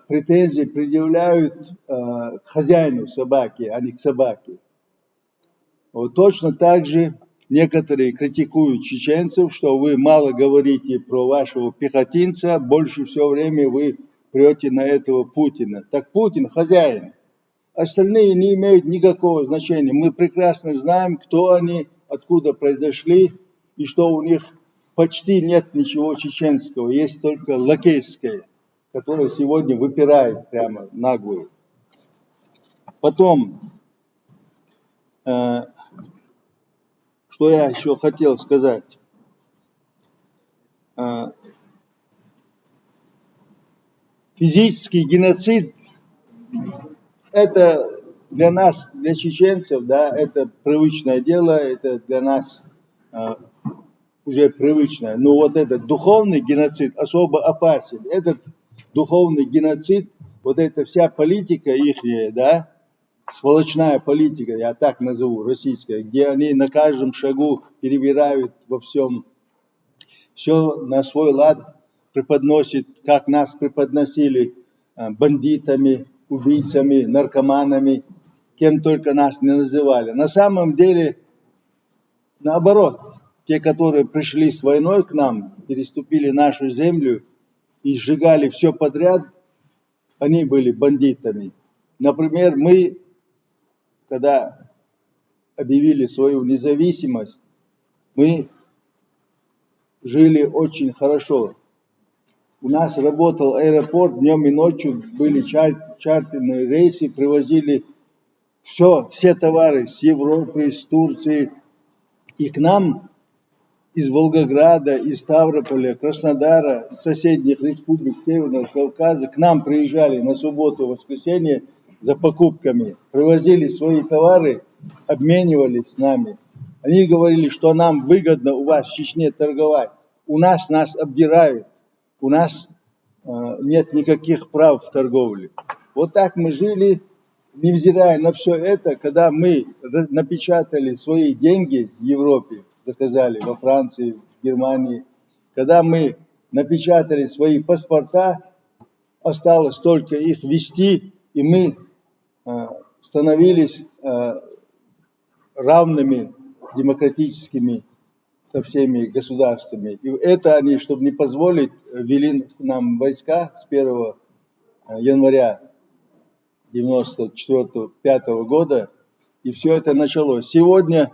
претензии предъявляют к хозяину собаки, а не к собаке. Вот точно так же некоторые критикуют чеченцев, что вы мало говорите про вашего пехотинца, больше все время вы прете на этого Путина. Так Путин хозяин. Остальные не имеют никакого значения. Мы прекрасно знаем, кто они, откуда произошли, и что у них почти нет ничего чеченского, есть только лакейское, которое сегодня выпирает прямо наглую. Потом, что я еще хотел сказать. Физический геноцид – это для нас, для чеченцев, да, это привычное дело, это для нас уже привычное. Но вот этот духовный геноцид особо опасен. Этот духовный геноцид, вот эта вся политика ихняя, да, сволочная политика, я так назову, российская, где они на каждом шагу перебирают во всем, все на свой лад преподносит, как нас преподносили бандитами, убийцами, наркоманами, кем только нас не называли. На самом деле, наоборот, те, которые пришли с войной к нам, переступили нашу землю и сжигали все подряд, они были бандитами. Например, мы, когда объявили свою независимость, мы жили очень хорошо. У нас работал аэропорт, днем и ночью были чартерные рейсы, привозили все товары с Европы, с Турции. И к нам из Волгограда, из Ставрополя, Краснодара, соседних республик Северного Кавказа, к нам приезжали на субботу, воскресенье за покупками, привозили свои товары, обменивались с нами. Они говорили, что нам выгодно у вас в Чечне торговать. У нас обдирают, у нас нет никаких прав в торговле. Вот так мы жили, невзирая на все это, когда мы напечатали свои деньги в Европе, заказали во Франции, в Германии, когда мы напечатали свои паспорта, осталось только их ввести, и мы становились равными демократическими со всеми государствами. И это они, чтобы не позволить, ввели нам войска с 1 января 1994-1995 года, и все это началось. Сегодня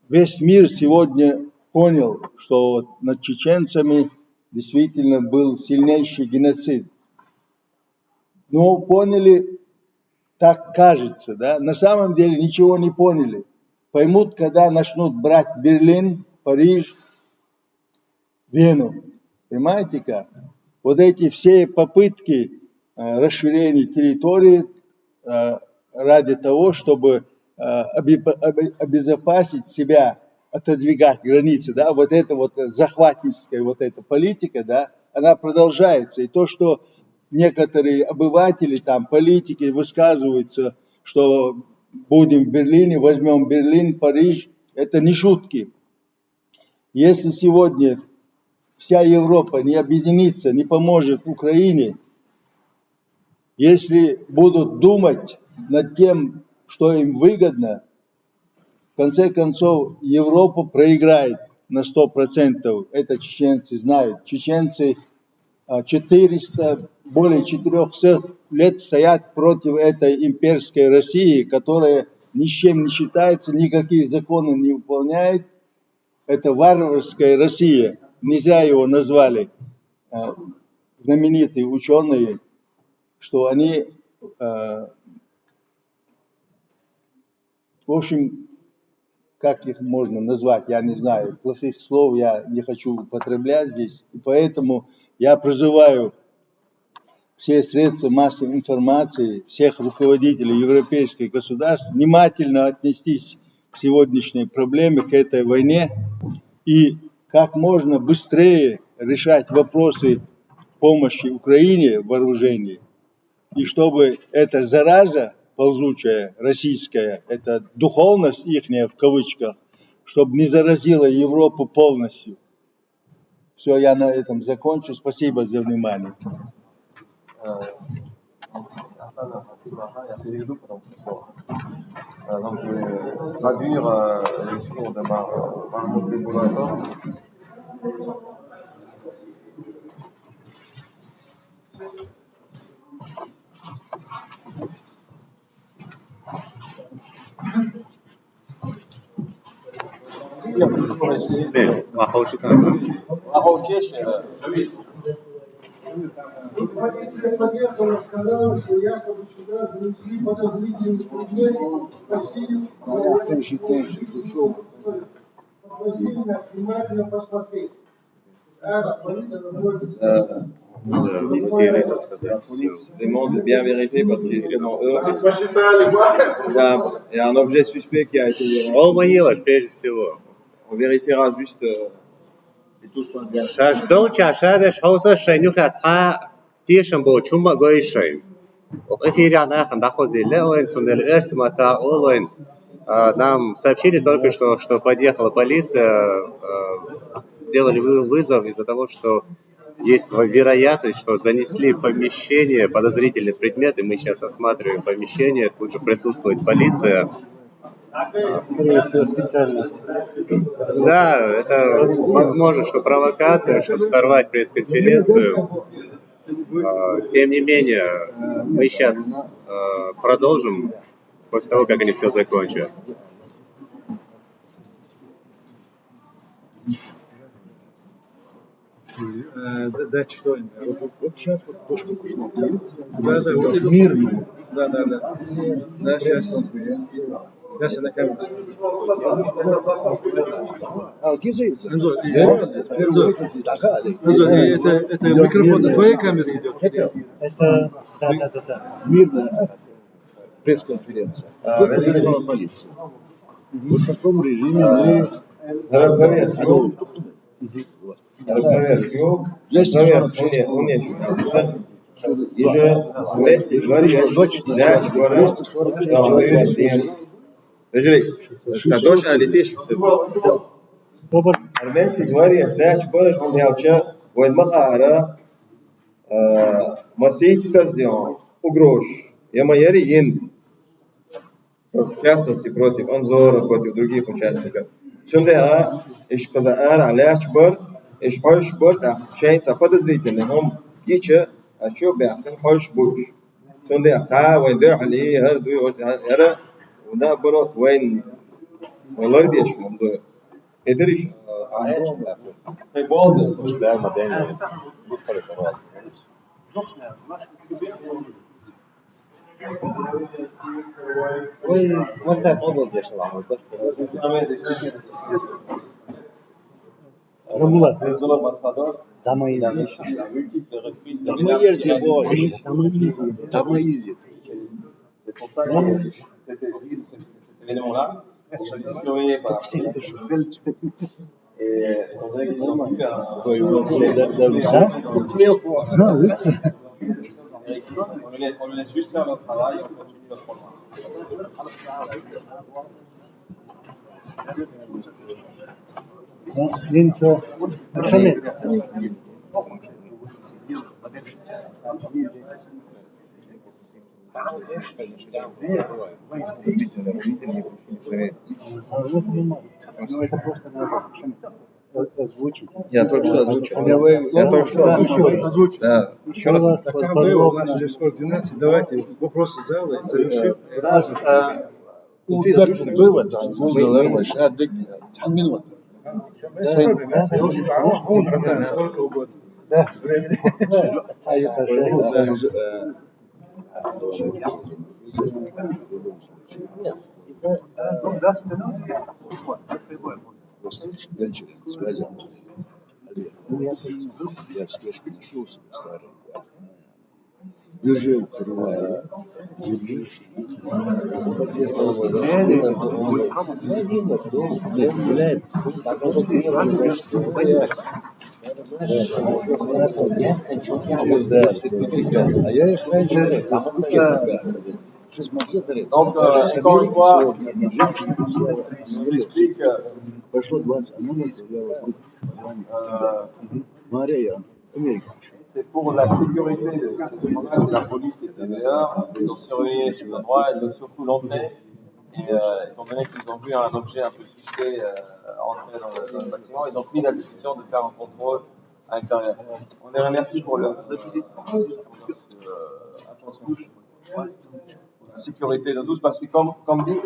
весь мир сегодня понял, что над чеченцами действительно был сильнейший геноцид. Но поняли, так кажется, да? На самом деле ничего не поняли. Поймут, когда начнут брать Берлин, Париж, Вену. Понимаете как? Вот эти все попытки расширения территории ради того, чтобы обезопасить себя, отодвигать границы, да, вот эта вот захватническая вот эта политика, да, она продолжается. И то, что некоторые обыватели, там, политики высказываются, что будем в Берлине, возьмем Берлин, Париж, это не шутки. Если сегодня вся Европа не объединится, не поможет Украине, если будут думать над тем, что им выгодно, в конце концов Европа проиграет на 100%. Это чеченцы знают. Чеченцы 400, более 400 лет стоят против этой имперской России, которая ни с чем не считается, никаких законов не выполняет. Это варварская Россия. Нельзя его назвали знаменитые ученые, что они, в общем, как их можно назвать, я не знаю, плохих слов я не хочу употреблять здесь, и поэтому я призываю все средства массовой информации, всех руководителей европейских государств внимательно отнестись к сегодняшней проблеме, к этой войне, и как можно быстрее решать вопросы помощи Украине в вооружении, и чтобы эта зараза ползучая, российская, эта духовность ихняя в кавычках, чтобы не заразила Европу полностью. Все, я на этом закончу. Спасибо за внимание. Donc, je vais traduire le discours de Mahmoud Boulouator. Руководитель подъехала, сказала, что якобы сюда занесли подозрительных людей, попросили нас внимательно посмотреть. La police demande de bien vérifier parce que selon eux, il y a un objet suspect qui a été vérifié. On vérifiera juste si tout se passe bien. Нам сообщили только что подъехала полиция, сделали вызов из-за того, что есть вероятность, что занесли в помещение подозрительный предмет, и мы сейчас осматриваем помещение, тут же присутствует полиция. Да, это возможно, что провокация, чтобы сорвать пресс-конференцию. Тем не менее, мы сейчас продолжим после того, как они все закончат. Дать что им? Вот сейчас вот то, что пришло. Да, вот мирно. Да. Да, сейчас. Сейчас я на камеру. Это микрофон на твоей камере идет? Это, да. Мирная акция, пресс-конференция. Выполнила полиция. Вот в таком режиме мы... Kadosh alitish. Armenti zwari aflach borish on yacha وين مقارا مسيح تزدион угрош яма ярин в частности против Анзора, против других участников. Сюда иш казаар алячбар иш хойшбар шейца подозрительный он кича а что бяхн хойшбуш. Сюда ца وين дё али هردو يرى وده بنات وين والله ديش موضوع إدريش C'est pour ça que cet élément-là, je l'ai surveillé par la police. Et étant donné qu'ils ont pu on le laisse juste faire leur travail et on continue notre programme. Я только что озвучил. Да. Еще раз. Начали с координации. Давайте вопросы зала и завершим. Сколько угодно. Просто венчурные связи. Я слежку нашелся старый. Южил, сертификат. А я их раньше Donc, encore une fois, прошло 20 минут, c'est pour la sécurité de la police était dehors, ils ont surveillé cet endroit, ils ont surtout l'entrée. Et étant donné qu'ils ont vu un objet un peu suspect entrer dans le bâtiment, ils ont pris la décision de faire un contrôle à l'intérieur. On les remercie pour leur attention. La sécurité de tous, parce que comme dit,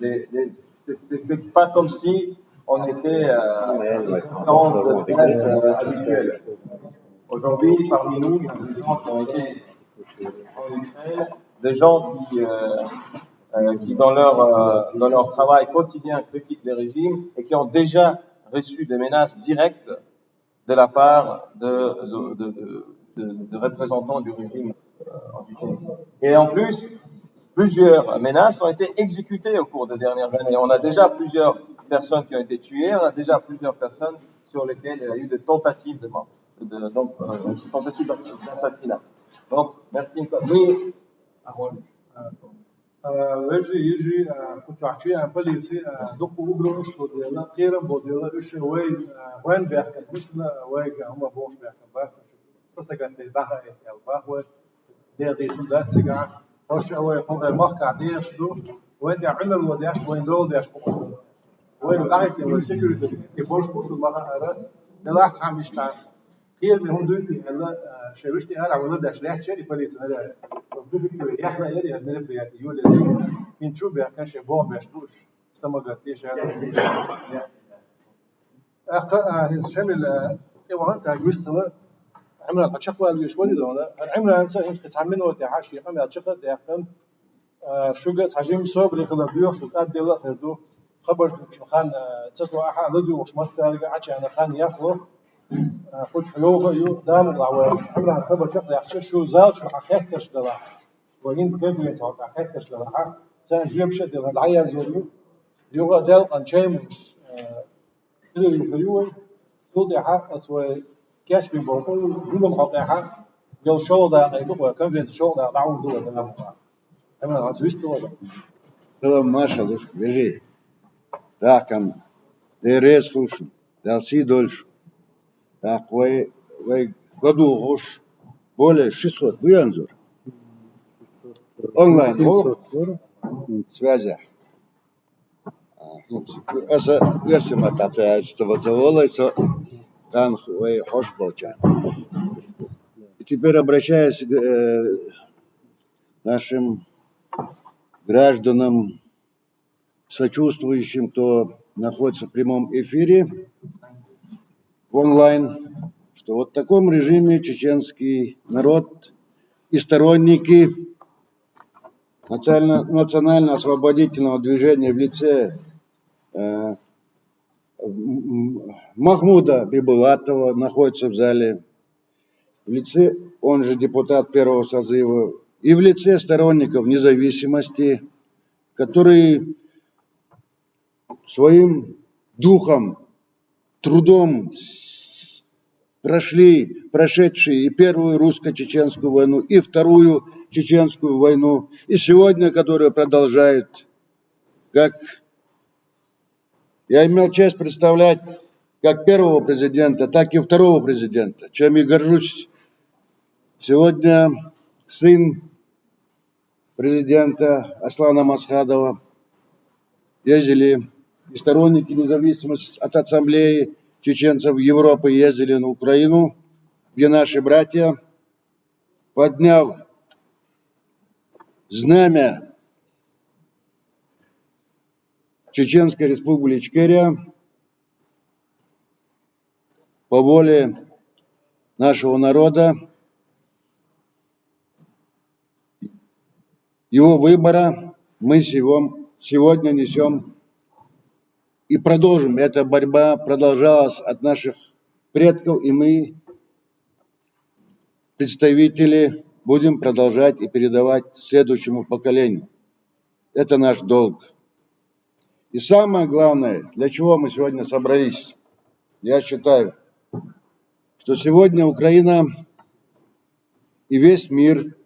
c'est pas comme si on était dans de presse habituelle. Aujourd'hui, parmi nous, il y a des gens qui ont été en Ukraine, des gens qui dans leur travail quotidien critiquent les régimes et qui ont déjà reçu des menaces directes de la part de représentants du régime en Ukraine. Et en plus, plusieurs menaces ont été exécutées au cours des dernières années. On a déjà plusieurs personnes qui ont été tuées, on a déjà plusieurs personnes sur lesquelles il y a eu des tentatives tentatives d'assassinat. Donc, merci. Oui. يجي كنت أحكي عن بليسي دكتور بروش وديلا خيرا بوديلا إيش وين بيحكم مش لا واجا هم بوش بيحكم بس تسجل في بحر البحر دي سودات سجع وش هو يكون المحكى عديش دو وين عمل وديش وين دول ديش بوش وين العيش والسكيورتي يبوش بوش المحكى ده لا تعمل يشتغل خير من هم دوتي هلا شوشتي هلا ولا داش لا شيء بليس هلا بفكر احنا يدي هنلف يا يولي نشوف يا كان شيء بوم بيشتوش استمر ليش هذا هنس شامل ايوه هنس هجوستوا عمل الشقوه اللي شوالي دوله عمل هنس كتعمل وقت حاشي قام يشقه يقن شوجا تحجم صوب اللي خلى بيوش وقاد دوله خدو خبر خان تسوى احد لدو وش مستر عشان انا خان ياخذ خد حلوه يو دام العوام عمرها سبب شق يحشش شو زاد شو حكيت كشدلا وين كيف يتوقع حكيت كشدلا سان جيب شد العيا زوريو يوغا دل ان تشيمش اللي يفيوه صوت حق اسوي كاش في بوكو يقولوا حقها جو شو ده يدوق كم بين شو ده دعوه دول ده انا عزويست ولا سلام Маша, лежи. Да, кан. Дерез хуш. Да си дольш. Так, вы году уж более 600 буянзур. Онлайн связи. Это версия мотоцикла, что вот заволося, там вы хош получаем. И теперь обращаясь к нашим гражданам, сочувствующим, кто находится в прямом эфире онлайн, что вот в таком режиме чеченский народ и сторонники национально-освободительного движения в лице Махмуда Бибулатова находится в зале, в лице, он же депутат первого созыва, и в лице сторонников независимости, которые своим духом, трудом прошедшие и первую русско-чеченскую войну, и вторую чеченскую войну, и сегодня, которые продолжают, как я имел честь представлять как первого президента, так и второго президента, чем и горжусь. Сегодня сын президента Аслана Масхадова, ездили и сторонники независимости от ассамблеи чеченцев Европы, ездили на Украину, где наши братья, подняв знамя Чеченской республики Ичкерия, по воле нашего народа, его выбора, мы сегодня несем и продолжим. Эта борьба продолжалась от наших предков, и мы, представители, будем продолжать и передавать следующему поколению. Это наш долг. И самое главное, для чего мы сегодня собрались, я считаю, что сегодня Украина и весь мир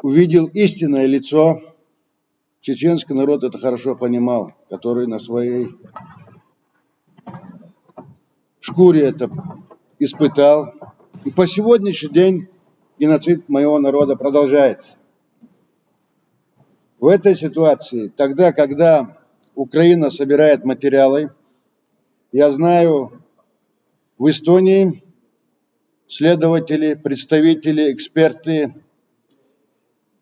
увидел истинное лицо. Чеченский народ это хорошо понимал, который на своей шкуре это испытал. И по сегодняшний день геноцид моего народа продолжается. В этой ситуации, тогда, когда Украина собирает материалы, я знаю, в Эстонии следователи, представители, эксперты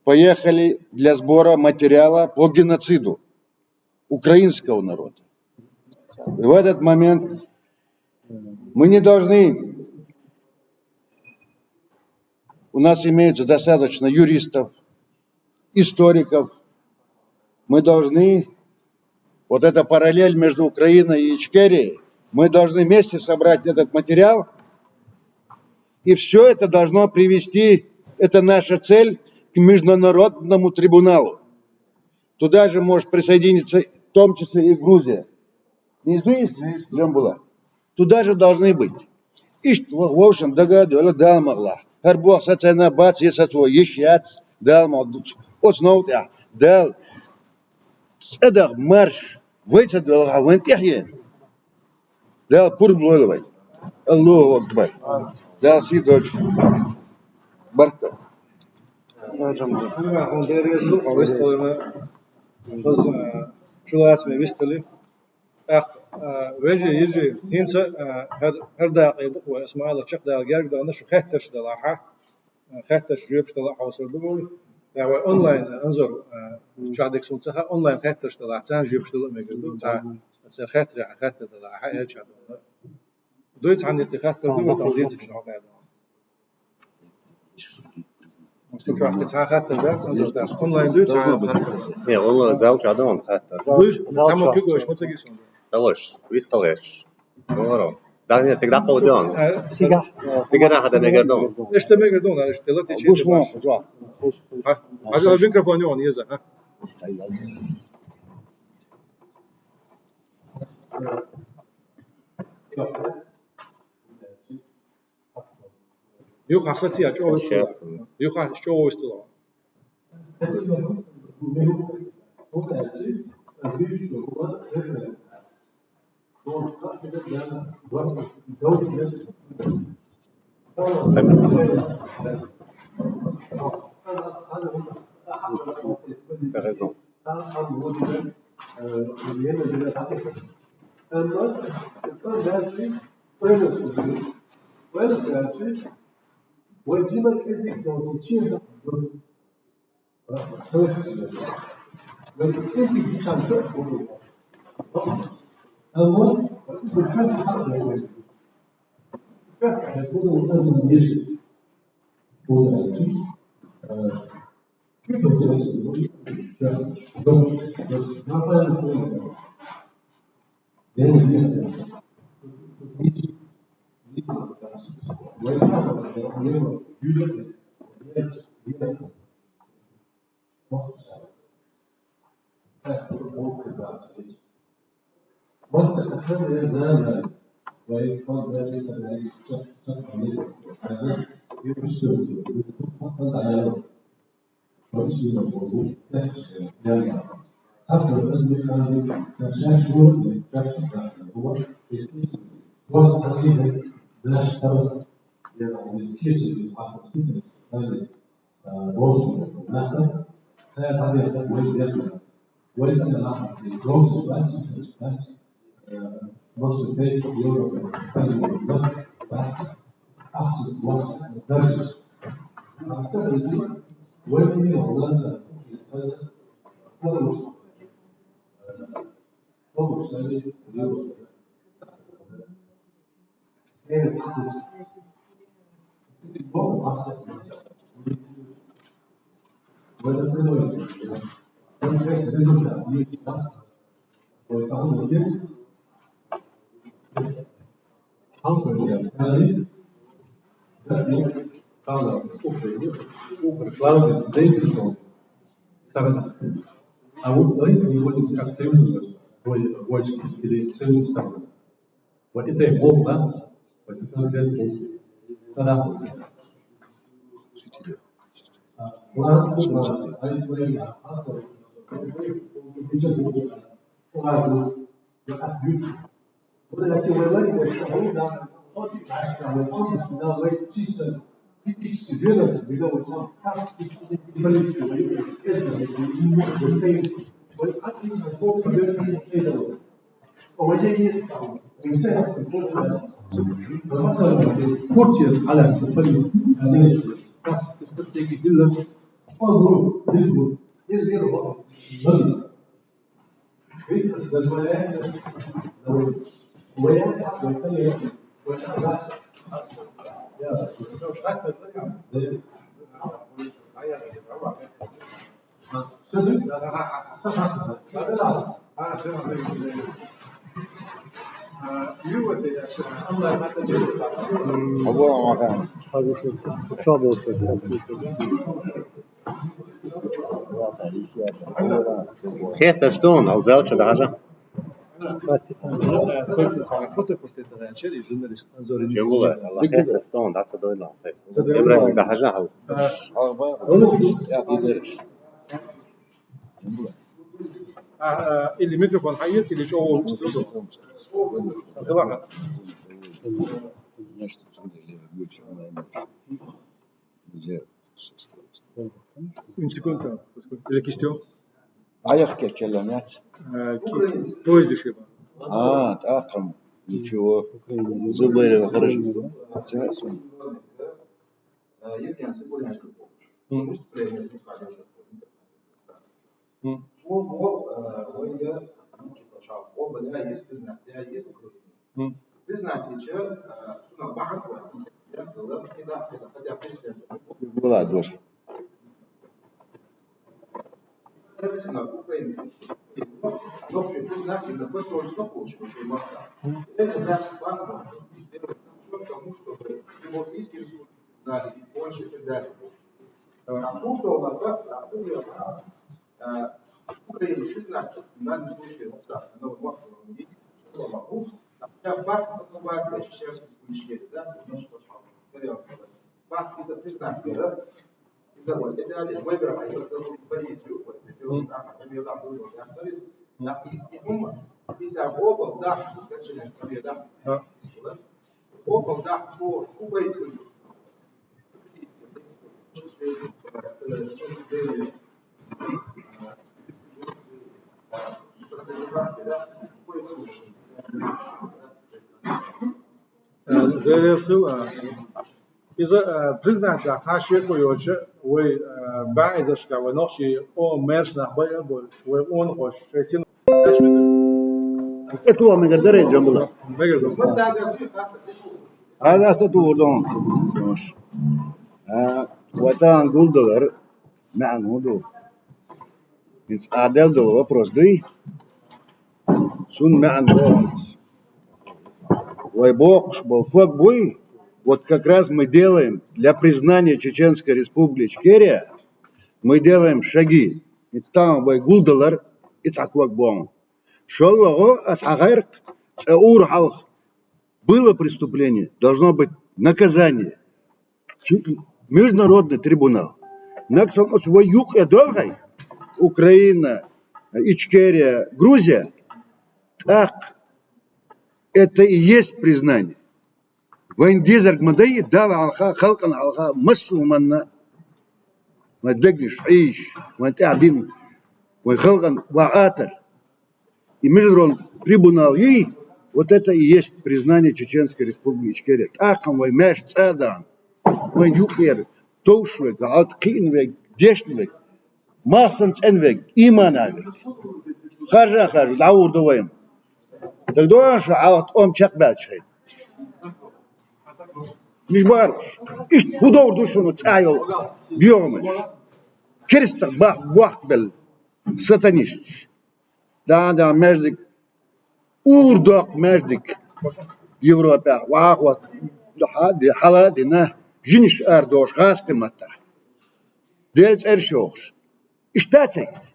поехали для сбора материала по геноциду украинского народа. И в этот момент мы не должны, у нас имеется достаточно юристов, историков, мы должны, вот эта параллель между Украиной и Ичкерией, мы должны вместе собрать этот материал, и все это должно привести, это наша цель, к международному трибуналу. Туда же может присоединиться, в том числе и Грузия. Не здесь, Джамбула. Туда же должны быть. И в общем, догадывали, дал могла. Арбуах сацана бац, есацо, ещац, дал могла. Основу, дал. Садах марш, вейцадал, а вентихе. Дал пурблоловай. Аллаху акбар. Дал сидоч. Барка. Чулац вистали. Вежи يجي ينسى هر دقيقة واسمع الله شق دقيقة جرب ده نشو خاتش دلاحة خاتش جيبش دلاحة وصل دول يعني أونلاين أنظر شو عندك صوت سخا أونلاين خاتش دلاحة سان جيبش دلاحة مجدول سا خاتر خاتر دلاحة هيك شاد دويت عندي تخاتر دول توديت شنو قاعد Не, он заучил, да, он хата. Само кюгош, вот сагис он. Салош, висталеш. Говорю. Да нет, всегда полден. Сигара хада мегадон. Что мегадон, а что лати чит. А же микрофон он еза, а? Юха фасия, что вы? Юха, что вы стало? C'est raison. Это что он? Алзелча даже. Cemule, Allah hete stone, that's a doilan. Ibrahim Bahajah. اللي ميكروفون حيص اللي شو غلط Une seconde. La question? Ayak geçelenat. Поезд дешево. تأقلم. Ничего. Зубы хорошо. Была дождь. Общее признательно, просто он что получил, что ему осталось. Это даст фактор, тому, чтобы его близкие знали, и больше, и так далее. Украина признать, в данном случае, новый факт, хотя факт открывается, ощущается исключение, да, факт из-за признания, да, إذا وكذلك ويقرأ أيضا البوليسيو والبيتيوس أحد يضعون ويختلس لكن هم إذا هو ضع كشنا كبيرة هو ضع فور هو يدخل إذا признать, да, наши коече وبعد إذا ونحشي أو مارس نحبيا بول وأون خوش شيء استطوع من قدر جنبلا هذا استطوع دون سمش وتان قول دولار معن هدو إنس عدل دولار برصدي سون معن دولارس ويبوقش болфок бой. Вот как раз мы делаем для признания Чеченской Республики Ичкерия, мы делаем шаги. И там бой гулдалар и цаквак бом. Шоллого асхагайрк цаур халх. Было преступление, должно быть наказание. Международный трибунал. Наксон свой юг и долгой. Украина, Ичкерия, Грузия. Так, это и есть признание. وين ديزرق مدي دال على خلقنا على مسلو منا ما تدقش عيش وانت قاعدين وخلقنا وعاتر يمجرون трибунал вот это и есть признание Чеченской Республики Ичкерия. Таком вой мяш цадан вой юкер тошвек аткинвек дешнвек масан ценвек иманавек хажа лаурдоваем тогда аж ом чакбачай مش بعرفش ايش هو دور دوشون تعايل بيومش كريستا باق بال ساتانيست دا مجدك اوردوق مجدك يوروبا واخوات دي حالا دينا جنش اردوش غاسك متا ديلت ارشوش اشتاتيس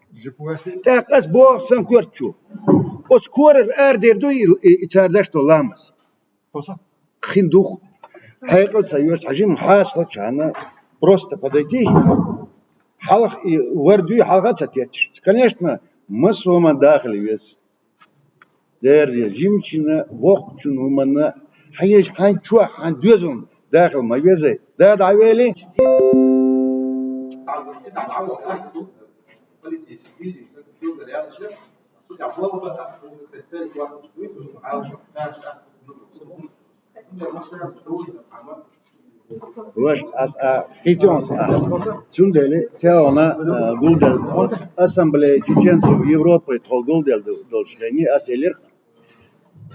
تاقس بو سانكورتشو اسكورر اردردو اتارداش تولامس خندوخ حقيقة سيوش حجم حاصل أنا просто подойти حلق وردي حلقات ستيتش конечно мы с вами داخل вес دير جيمشنا وقت ومنا حيش حنشوا حندوزن داخل ما وزي ده دعوالي واش حيتونس سندلي ساونا غولدل اسامبلي تشينسو يوروبا تخو غولدل دولشليني اسيلر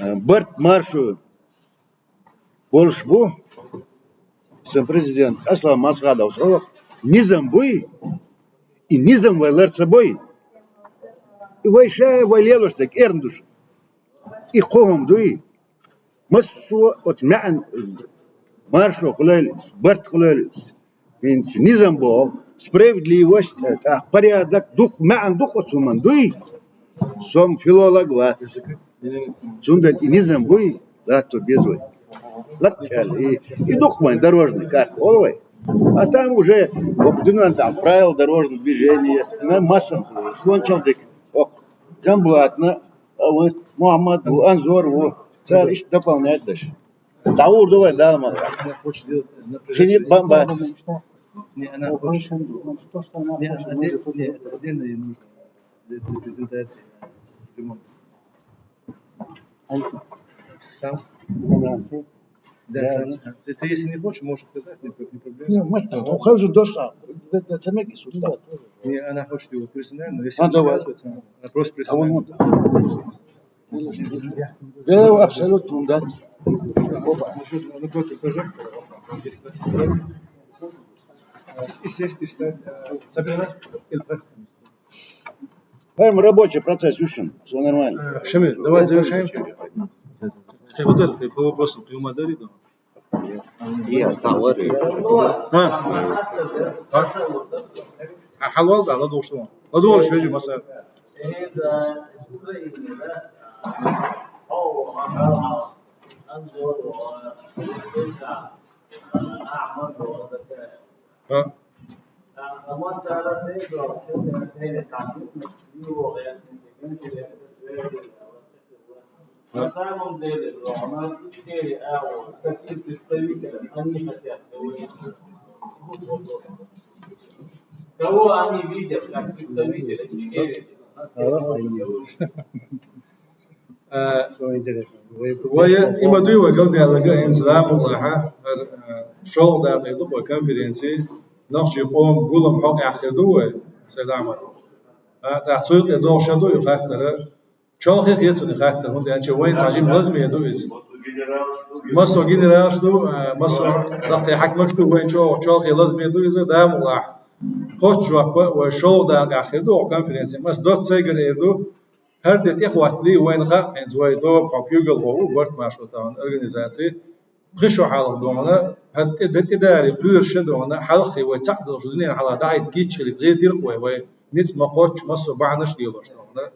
برت مارشو بولشبو سم президент اسلا масгада усрова низам бой и низам вайларца бой и вайша вайлелоштек эрндуш и хом дуи مسوا أتمعن مارشو خلالس برت خلالس إن نظام بو سبريفدلي وست أخباري دك دخ معن دخ وسومن دوي سوم فيلولوج وات سوندل نظام بوي لا تبيزوي لا كال يدخ من дорожный карт олвей а там уже вокдуна там правил дорожного движения на массам сончал дик ок жамблатна вот Мухаммад Анзор царь ищет дополнять дальше. Таур давай, да, мало. Женит бомбац. Не, она больше. Это отдельно ей нужно для презентации. Сам? Да, ты если не хочешь, можешь сказать, не проблема. Не, мать, ухожу душа. Это цемеки сюда. Не, она хочет его признать, но если не отказывается, она просто признает. Да, абсолютно, да. Напротив прожектора, естественно, собирать. Рабочий процесс, Ющин, все нормально. Шамиль, давай завершаем. По вопросу приумодели, да? حلوة ده لا دوشوا لا دول شوية مثلا На самом деле, на Ичкерии, какие представители, они хотят кого они видят как представителя Ичкерии? وإما دوي وقلنا لقى إنسلام الله شغل ده قيدو وكونفرنسي نقشي قوم قولم حق آخر دوه سلامة تحصيل إدور شدو يخاطر شاخي خيتون يخاطر هم يعني وين تعجين لازم يدوز مصر جنرال شدو مصر ضغط حكمش دو وين شاخي لازم يدوز دام الله خود جواب وشو دا آخر دو كونفرنس مس دوت سيجر إيردو هر دت إخوات لي وين خا إنز وين دو بيوجل هو ورت ماشو تان أورجانيزاتي بخشوا حالهم دونا هاد دت إداري قيرش دونا حلقي وتعدل الدنيا على داعي تجيتش اللي تغير دير قوي نيت ما قوتش مصر بعناش ديلوش دونا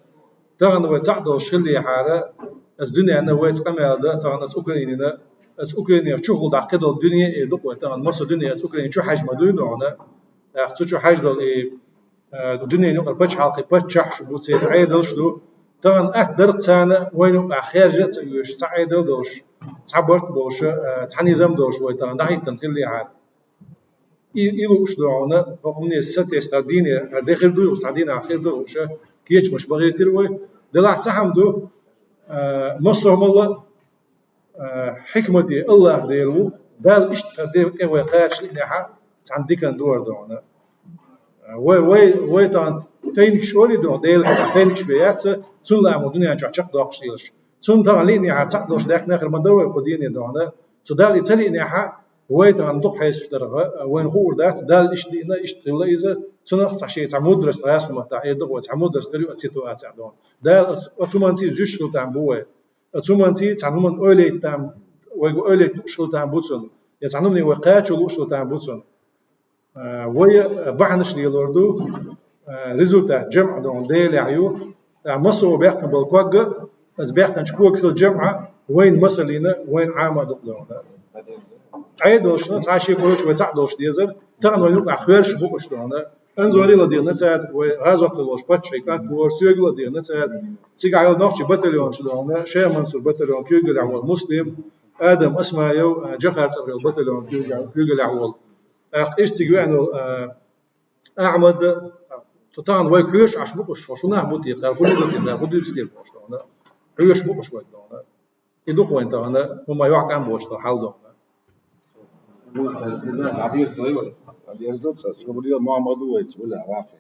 ترى وتعدل شلي حالة الدنيا أنا ويت قمة ده ترى ناس أوكرانينا ناس أوكرانيا شغل دعكة الدنيا يدق وترى مصر الدنيا ناس أوكرانيا شو حجم دونا شو حجم الدنيا نقل بتش حلقي بتش شو بتصير عيدل شو طبعا أقدر سنة وينو آخر جت يوش تعيدل دوش تعبرت دوش تعنيزم دوش ويتان ده يتنقل لي عاد يلوش دونا رغمني الست استديني داخل دو استديني آخر دوش كيش مش بغير تروي دلعت سحم دو مصر هم الله حكمتي الله ديرو بل اشتغل كوي قاش لنها عندك ندور دونا وي تان تينك شولي دون ديل تينك شبيات سون لا مدنيا جاچق داقشيلش سون تان ليني عصق دوش داك نخر مدور قديني دونا سودال يتلي نها وي تان دوق حيس درغه وين خور دات دال اشدينا اشتلا اذا سنخ صحشي تعمود درس رسمه تاع يدق تعمود درس تريو سيتواسيون دون دال اوتومانسي زوشلو تاع بوه اوتومانسي تعمون اولي تاع وي اولي شلو تاع بوتسون يتعنوني وقات شلو تاع بوتسون وي بعنش ديلوردو ريزولتا جمع دون ديل عيو تاع مصر بيحكم بالكوغ از بيحكم شكوك في الجمعه وين مصر لينا وين عامه دقلونا عيدوش ناس عايشين كلش ويتعدوش ديزر ترى وين اخيرش بوقش دونا انزوري لا دينا تاع غازوك لوش باتشي كان بور سيغلا دينا تاع سيغال نوتش باتاليون شلونا شي منصور باتاليون كيغل عوال مسلم ادم اسمايو جخر صبر باتاليون كيغل عوال ايش تيجوانو احمد تطان وي كيش عش بوقش شو نعبد يقال كل ده كده بده يصير بوش دونا كيش بوقش وين دونا يدوق وين دونا هم يوقع بوش ده حال دونا Abbiamo detto che vogliamo Muhammadu e sulla Rafa.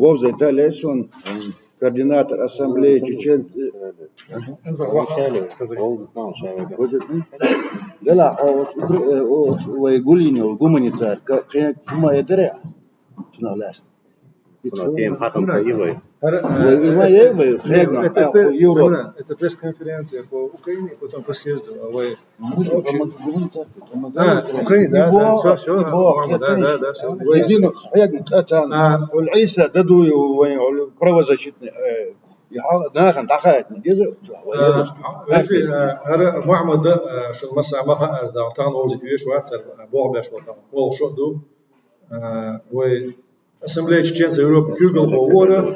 Вовзе Талесон, координатор ассамблеи чеченцев. Да, ويقولين الجمانيتار كما يدري شنو لاست. تيم حكم طيبة. ما يبغى خيرنا يوروب. Это пресс-конференция по Украине, потом по съезду. Украина, да, все, да, все. Войдину, خيرنا كاتان. والعيسى ددو وين правозащитный. ناخن تخيل جزء. هذا محمد شو مسا ما خير ده تان وزي فيش واتسر بوع باش وطن. قول شو دو. و Ассамблея чеченцев Европы Кюгл Говора,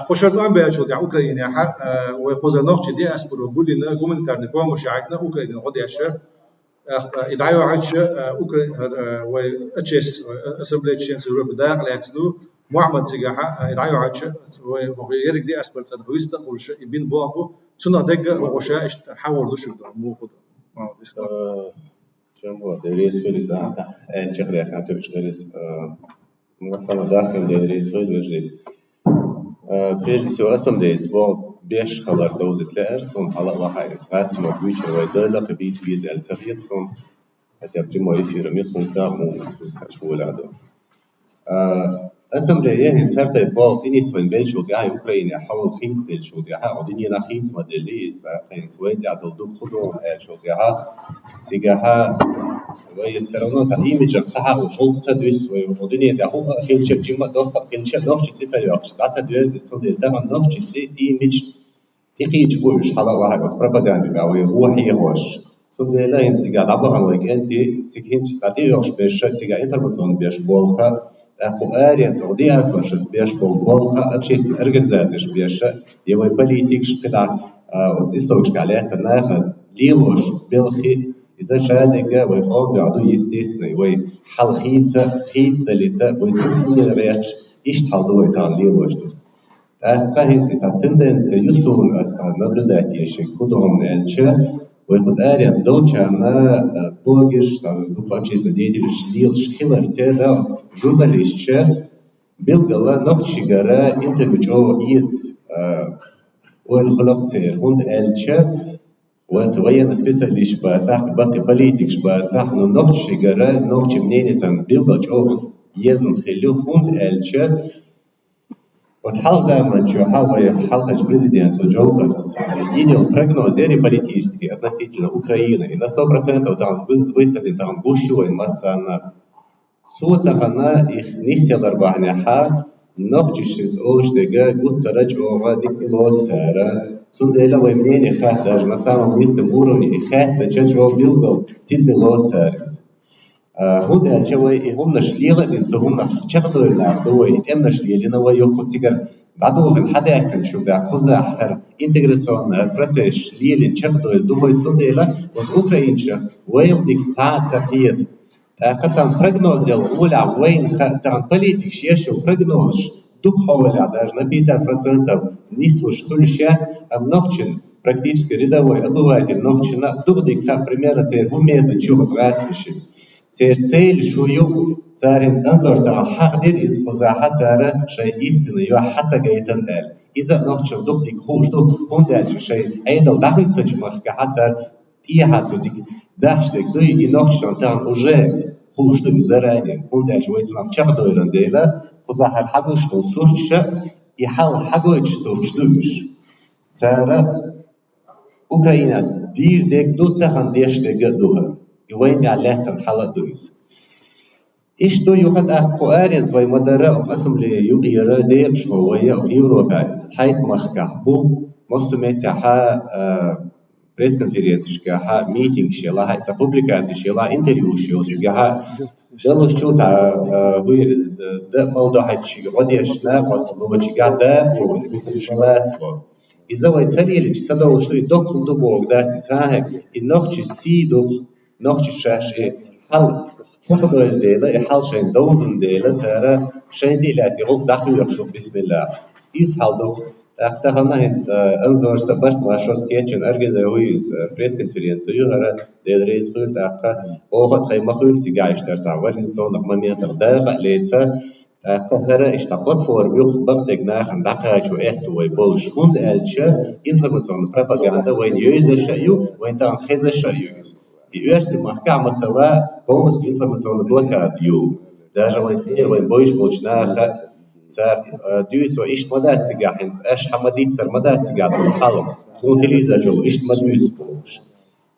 Хошерну Амбиачу для Украины, ويقوزنوخ диаспору были на гуманитарной помощи на Украине, ходящие, и даю раньше Украина, وأشيس Ассамблея чеченцев Европы да, لأتلو محمد سجاحة يدعو عنشه وغيرك диаспору سنويستا ولش يبين بوابو سنة دقة وغشاء حاول دوش يقدر مو خد. جمهور دريس في الإذاعة شغلة كانت دريس مثلا داخل دريس في الوجه прежде всего ассамблея сбор беш халар доузет лерсон халар лахайс раз мы включили выдала побить виз альцафетсон хотя прямой эфир местным самому скачку ладу ассамблея هنسرت بال تنس من بين شو جاي أوكرانيا حاول خينس دل شو جاها ودنيا نخينس ما دليس خينس وين تعدل دب خدوم شو جاها سجاها ويسرونه تعيمج بصحة وشغل تدرس ودنيا ده هو خيل شيء جمع ده خيل شيء نوع شيء تفريق بعد تدرس السودان ده نوع شيء تعيمج تقيج بوش حلا واحد بروباغندا هو هي هوش سودان لا ينتج على بعض ويكنت تكينش تعطيهش باش تيجا انفورماسيون باش بولتا أخو آريات سعودية أسمعش بيش بالبولقة أبشيس الأرجزاتش بيش يوي بوليتيكش قطع وتستوكش عليها تناخد ليلوش بالخي إذا شادك ويقوم بعدو يستيسني وي حل خيسة دليتا ويسنسل الرياتش إيش تحضو يتعن ليلوش دو فهنتي تندنسي يسون أسان نبرداتي يشي كدهم نالشة Выход Ариас Долчана, блогиш, общественный деятель Шлилш Хиллер Террелс, журналист, Билгала Нохчигара, интервью Иц, والخلقتير هون ألشة وين специалист بتاعك بقى политик بتاعك نوخش جرا نوخش منين إنسان بيلقى أو يزن خليه هون ألشة وتحال زمان شو حال президент Джокерс едел прогнозеры политические относительно Украины и на 100% там сбыться там бушевой масса صوتها их نسيل ربعنا نوخش أوجدها قلت رجعوا هذيك الوقت سندلا ويمنين خات даже на самом низком уровне خات تجربة بيلقوا تدبلوت سارس هون الجو هم نشليله من هم نشتغلوا العدوى يتم نشليلنا ويأخذ سكر بعده من حدا كان شو ده خزع حر إنتجراسيون برسش شليل نشتغلوا الدوبي سندلا والأوكرين شخ ويمدك ساعة سبيد قطعا прогнозил أولى وين قطعا политик يشو прогноз дух حوالي даже на 50% нислуш тульщат а многчин практически рядовой обыватель многчина духдик как примерно церь умеет чего распиши цель шую царин анзорта حقدر из позаха цара шей истины ё хата гейтен эл иза многчин духдик хужду хундальше шей эйдал дахик точмах хатар тиахатудик дашдик дуй и многчин там уже хужду заранее хундальше войдем чахдойран дейла позаха حقش توصلش يحاول حقش توصلش ترى أوكرانيا دير دك دوتا خنديش دك دوها يوين عليه تنحل دويس إيش دو يوخد أقوارين زي مدرة قسم لي يغير ديب شوية أوروبا تحيط مخكعبو مصمتها بريس كونفرنس كها ميتينغ شلا هاي بوبليكاتي شلا انترفيو شلا دلو شو تا هو ده موضوع هالشيء وديشنا بس لو تيجي ده شلات إذا ويتسري اللي تصدق شو يدق دو بوجدات ساهك النقش سيدو نقش شاشة حل تاخذ الديلة حل شيء دوزن ديلة ترى شيء ديلاتي هو داخل يشوف بسم الله إيش حلو اختارنا هند انظر سبرت ما شو سكيتشن أرجع هويز بريس كونفرنس يهرا ديريس خير تاقة أوقات خيمة خير تيجايش درس عوالي زون نقمة مية تقدر ليتسا تاقة إيش تقط فور بيوخ بقدر ناخن دقة شو إحتو ويبولش هند ألشة إنفورماسيون بروباغندا وين يوزر شيء وين تان خزر شيء يرسم محكمة سواء قوم إنفورماسيون بلوكاد يو даже وين سير وين بويش بولش ناخ صار دويسو إيش مدات سجاحنس إيش حمديت صار مدات سجاد بالخلق كون تليزا جو إيش مدويس بوش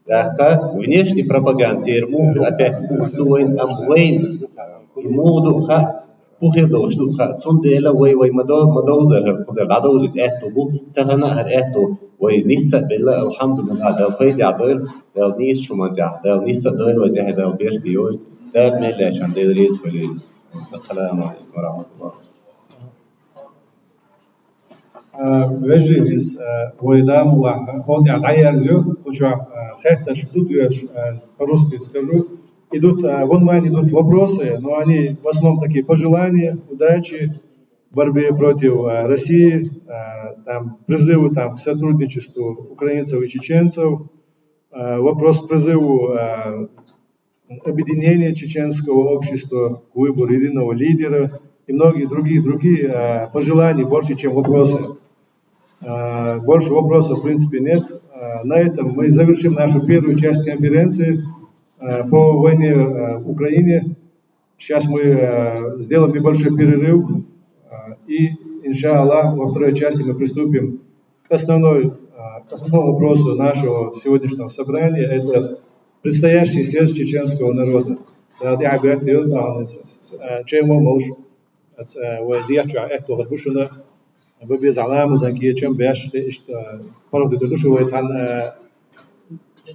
ده внешний пропаганде ерму опять футлуин амвейн имуду ха пухидо что ха сундела وي مدوزر هرقزر دادوزت إحتو بو تهنا هر إحتو وي نيسا بالله الحمد لله ده فيد يعدل ده نيس شو ما ده نيسا دل وده ده بيرتيو ده ملاش عند الرئيس ولي السلام عليكم ورحمة الله Вежливец, воедам, вот я дайерзю, хочу хотя что по-русски скажу, идут в онлайн идут вопросы, но они в основном такие пожелания, удачи, борьбе против России, там призывы там к сотрудничеству украинцев и чеченцев, вопрос призыву объединения чеченского общества, к выбору единого лидера и многие другие пожелания больше, чем вопросы. Больше вопросов в принципе нет. На этом мы завершим нашу первую часть конференции по войне в Украине. Сейчас мы сделаем небольшой перерыв и, иншаллах, во второй части мы приступим к основному вопросу нашего сегодняшнего собрания. Это предстоящий съезд чеченского народа. ببيز علامة زنكية كم بيش إيش فرق دكتور شو يتعن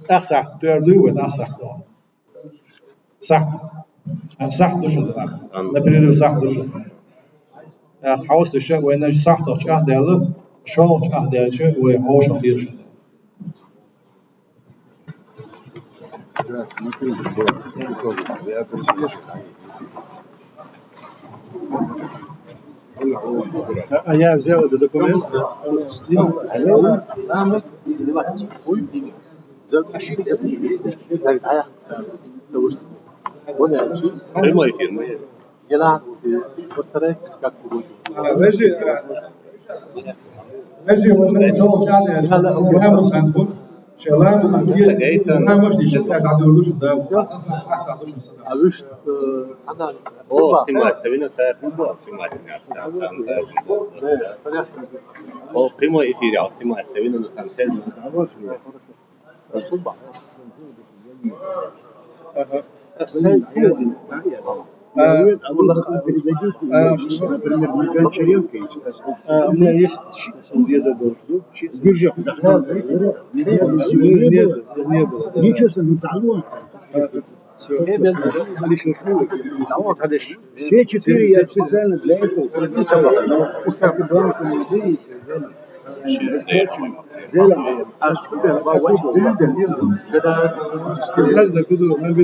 أصح تردو وأصح صح دوشن نبريد صح دوشن حوست الشيء وين صح دوش أهداله شو أهداله شيء وهوش أهداله Я взял этот документ. Прямой эфир, мы... Постарайтесь как-то будет. Вежи, вот на этом чале, я мусанбу, шалам, я муж не считаю, а ты лучше да, А вы что, она... О, снимать, Савина Царь, снимать меня, о, прямой эфир, а снимать, Савина Царь, например, на Гончаренко, у меня есть где задолжу. С биржи не было. Ничего себе, все четыре я специально для этого прописывал, но как и банку не видите, Biraz da kudu, ben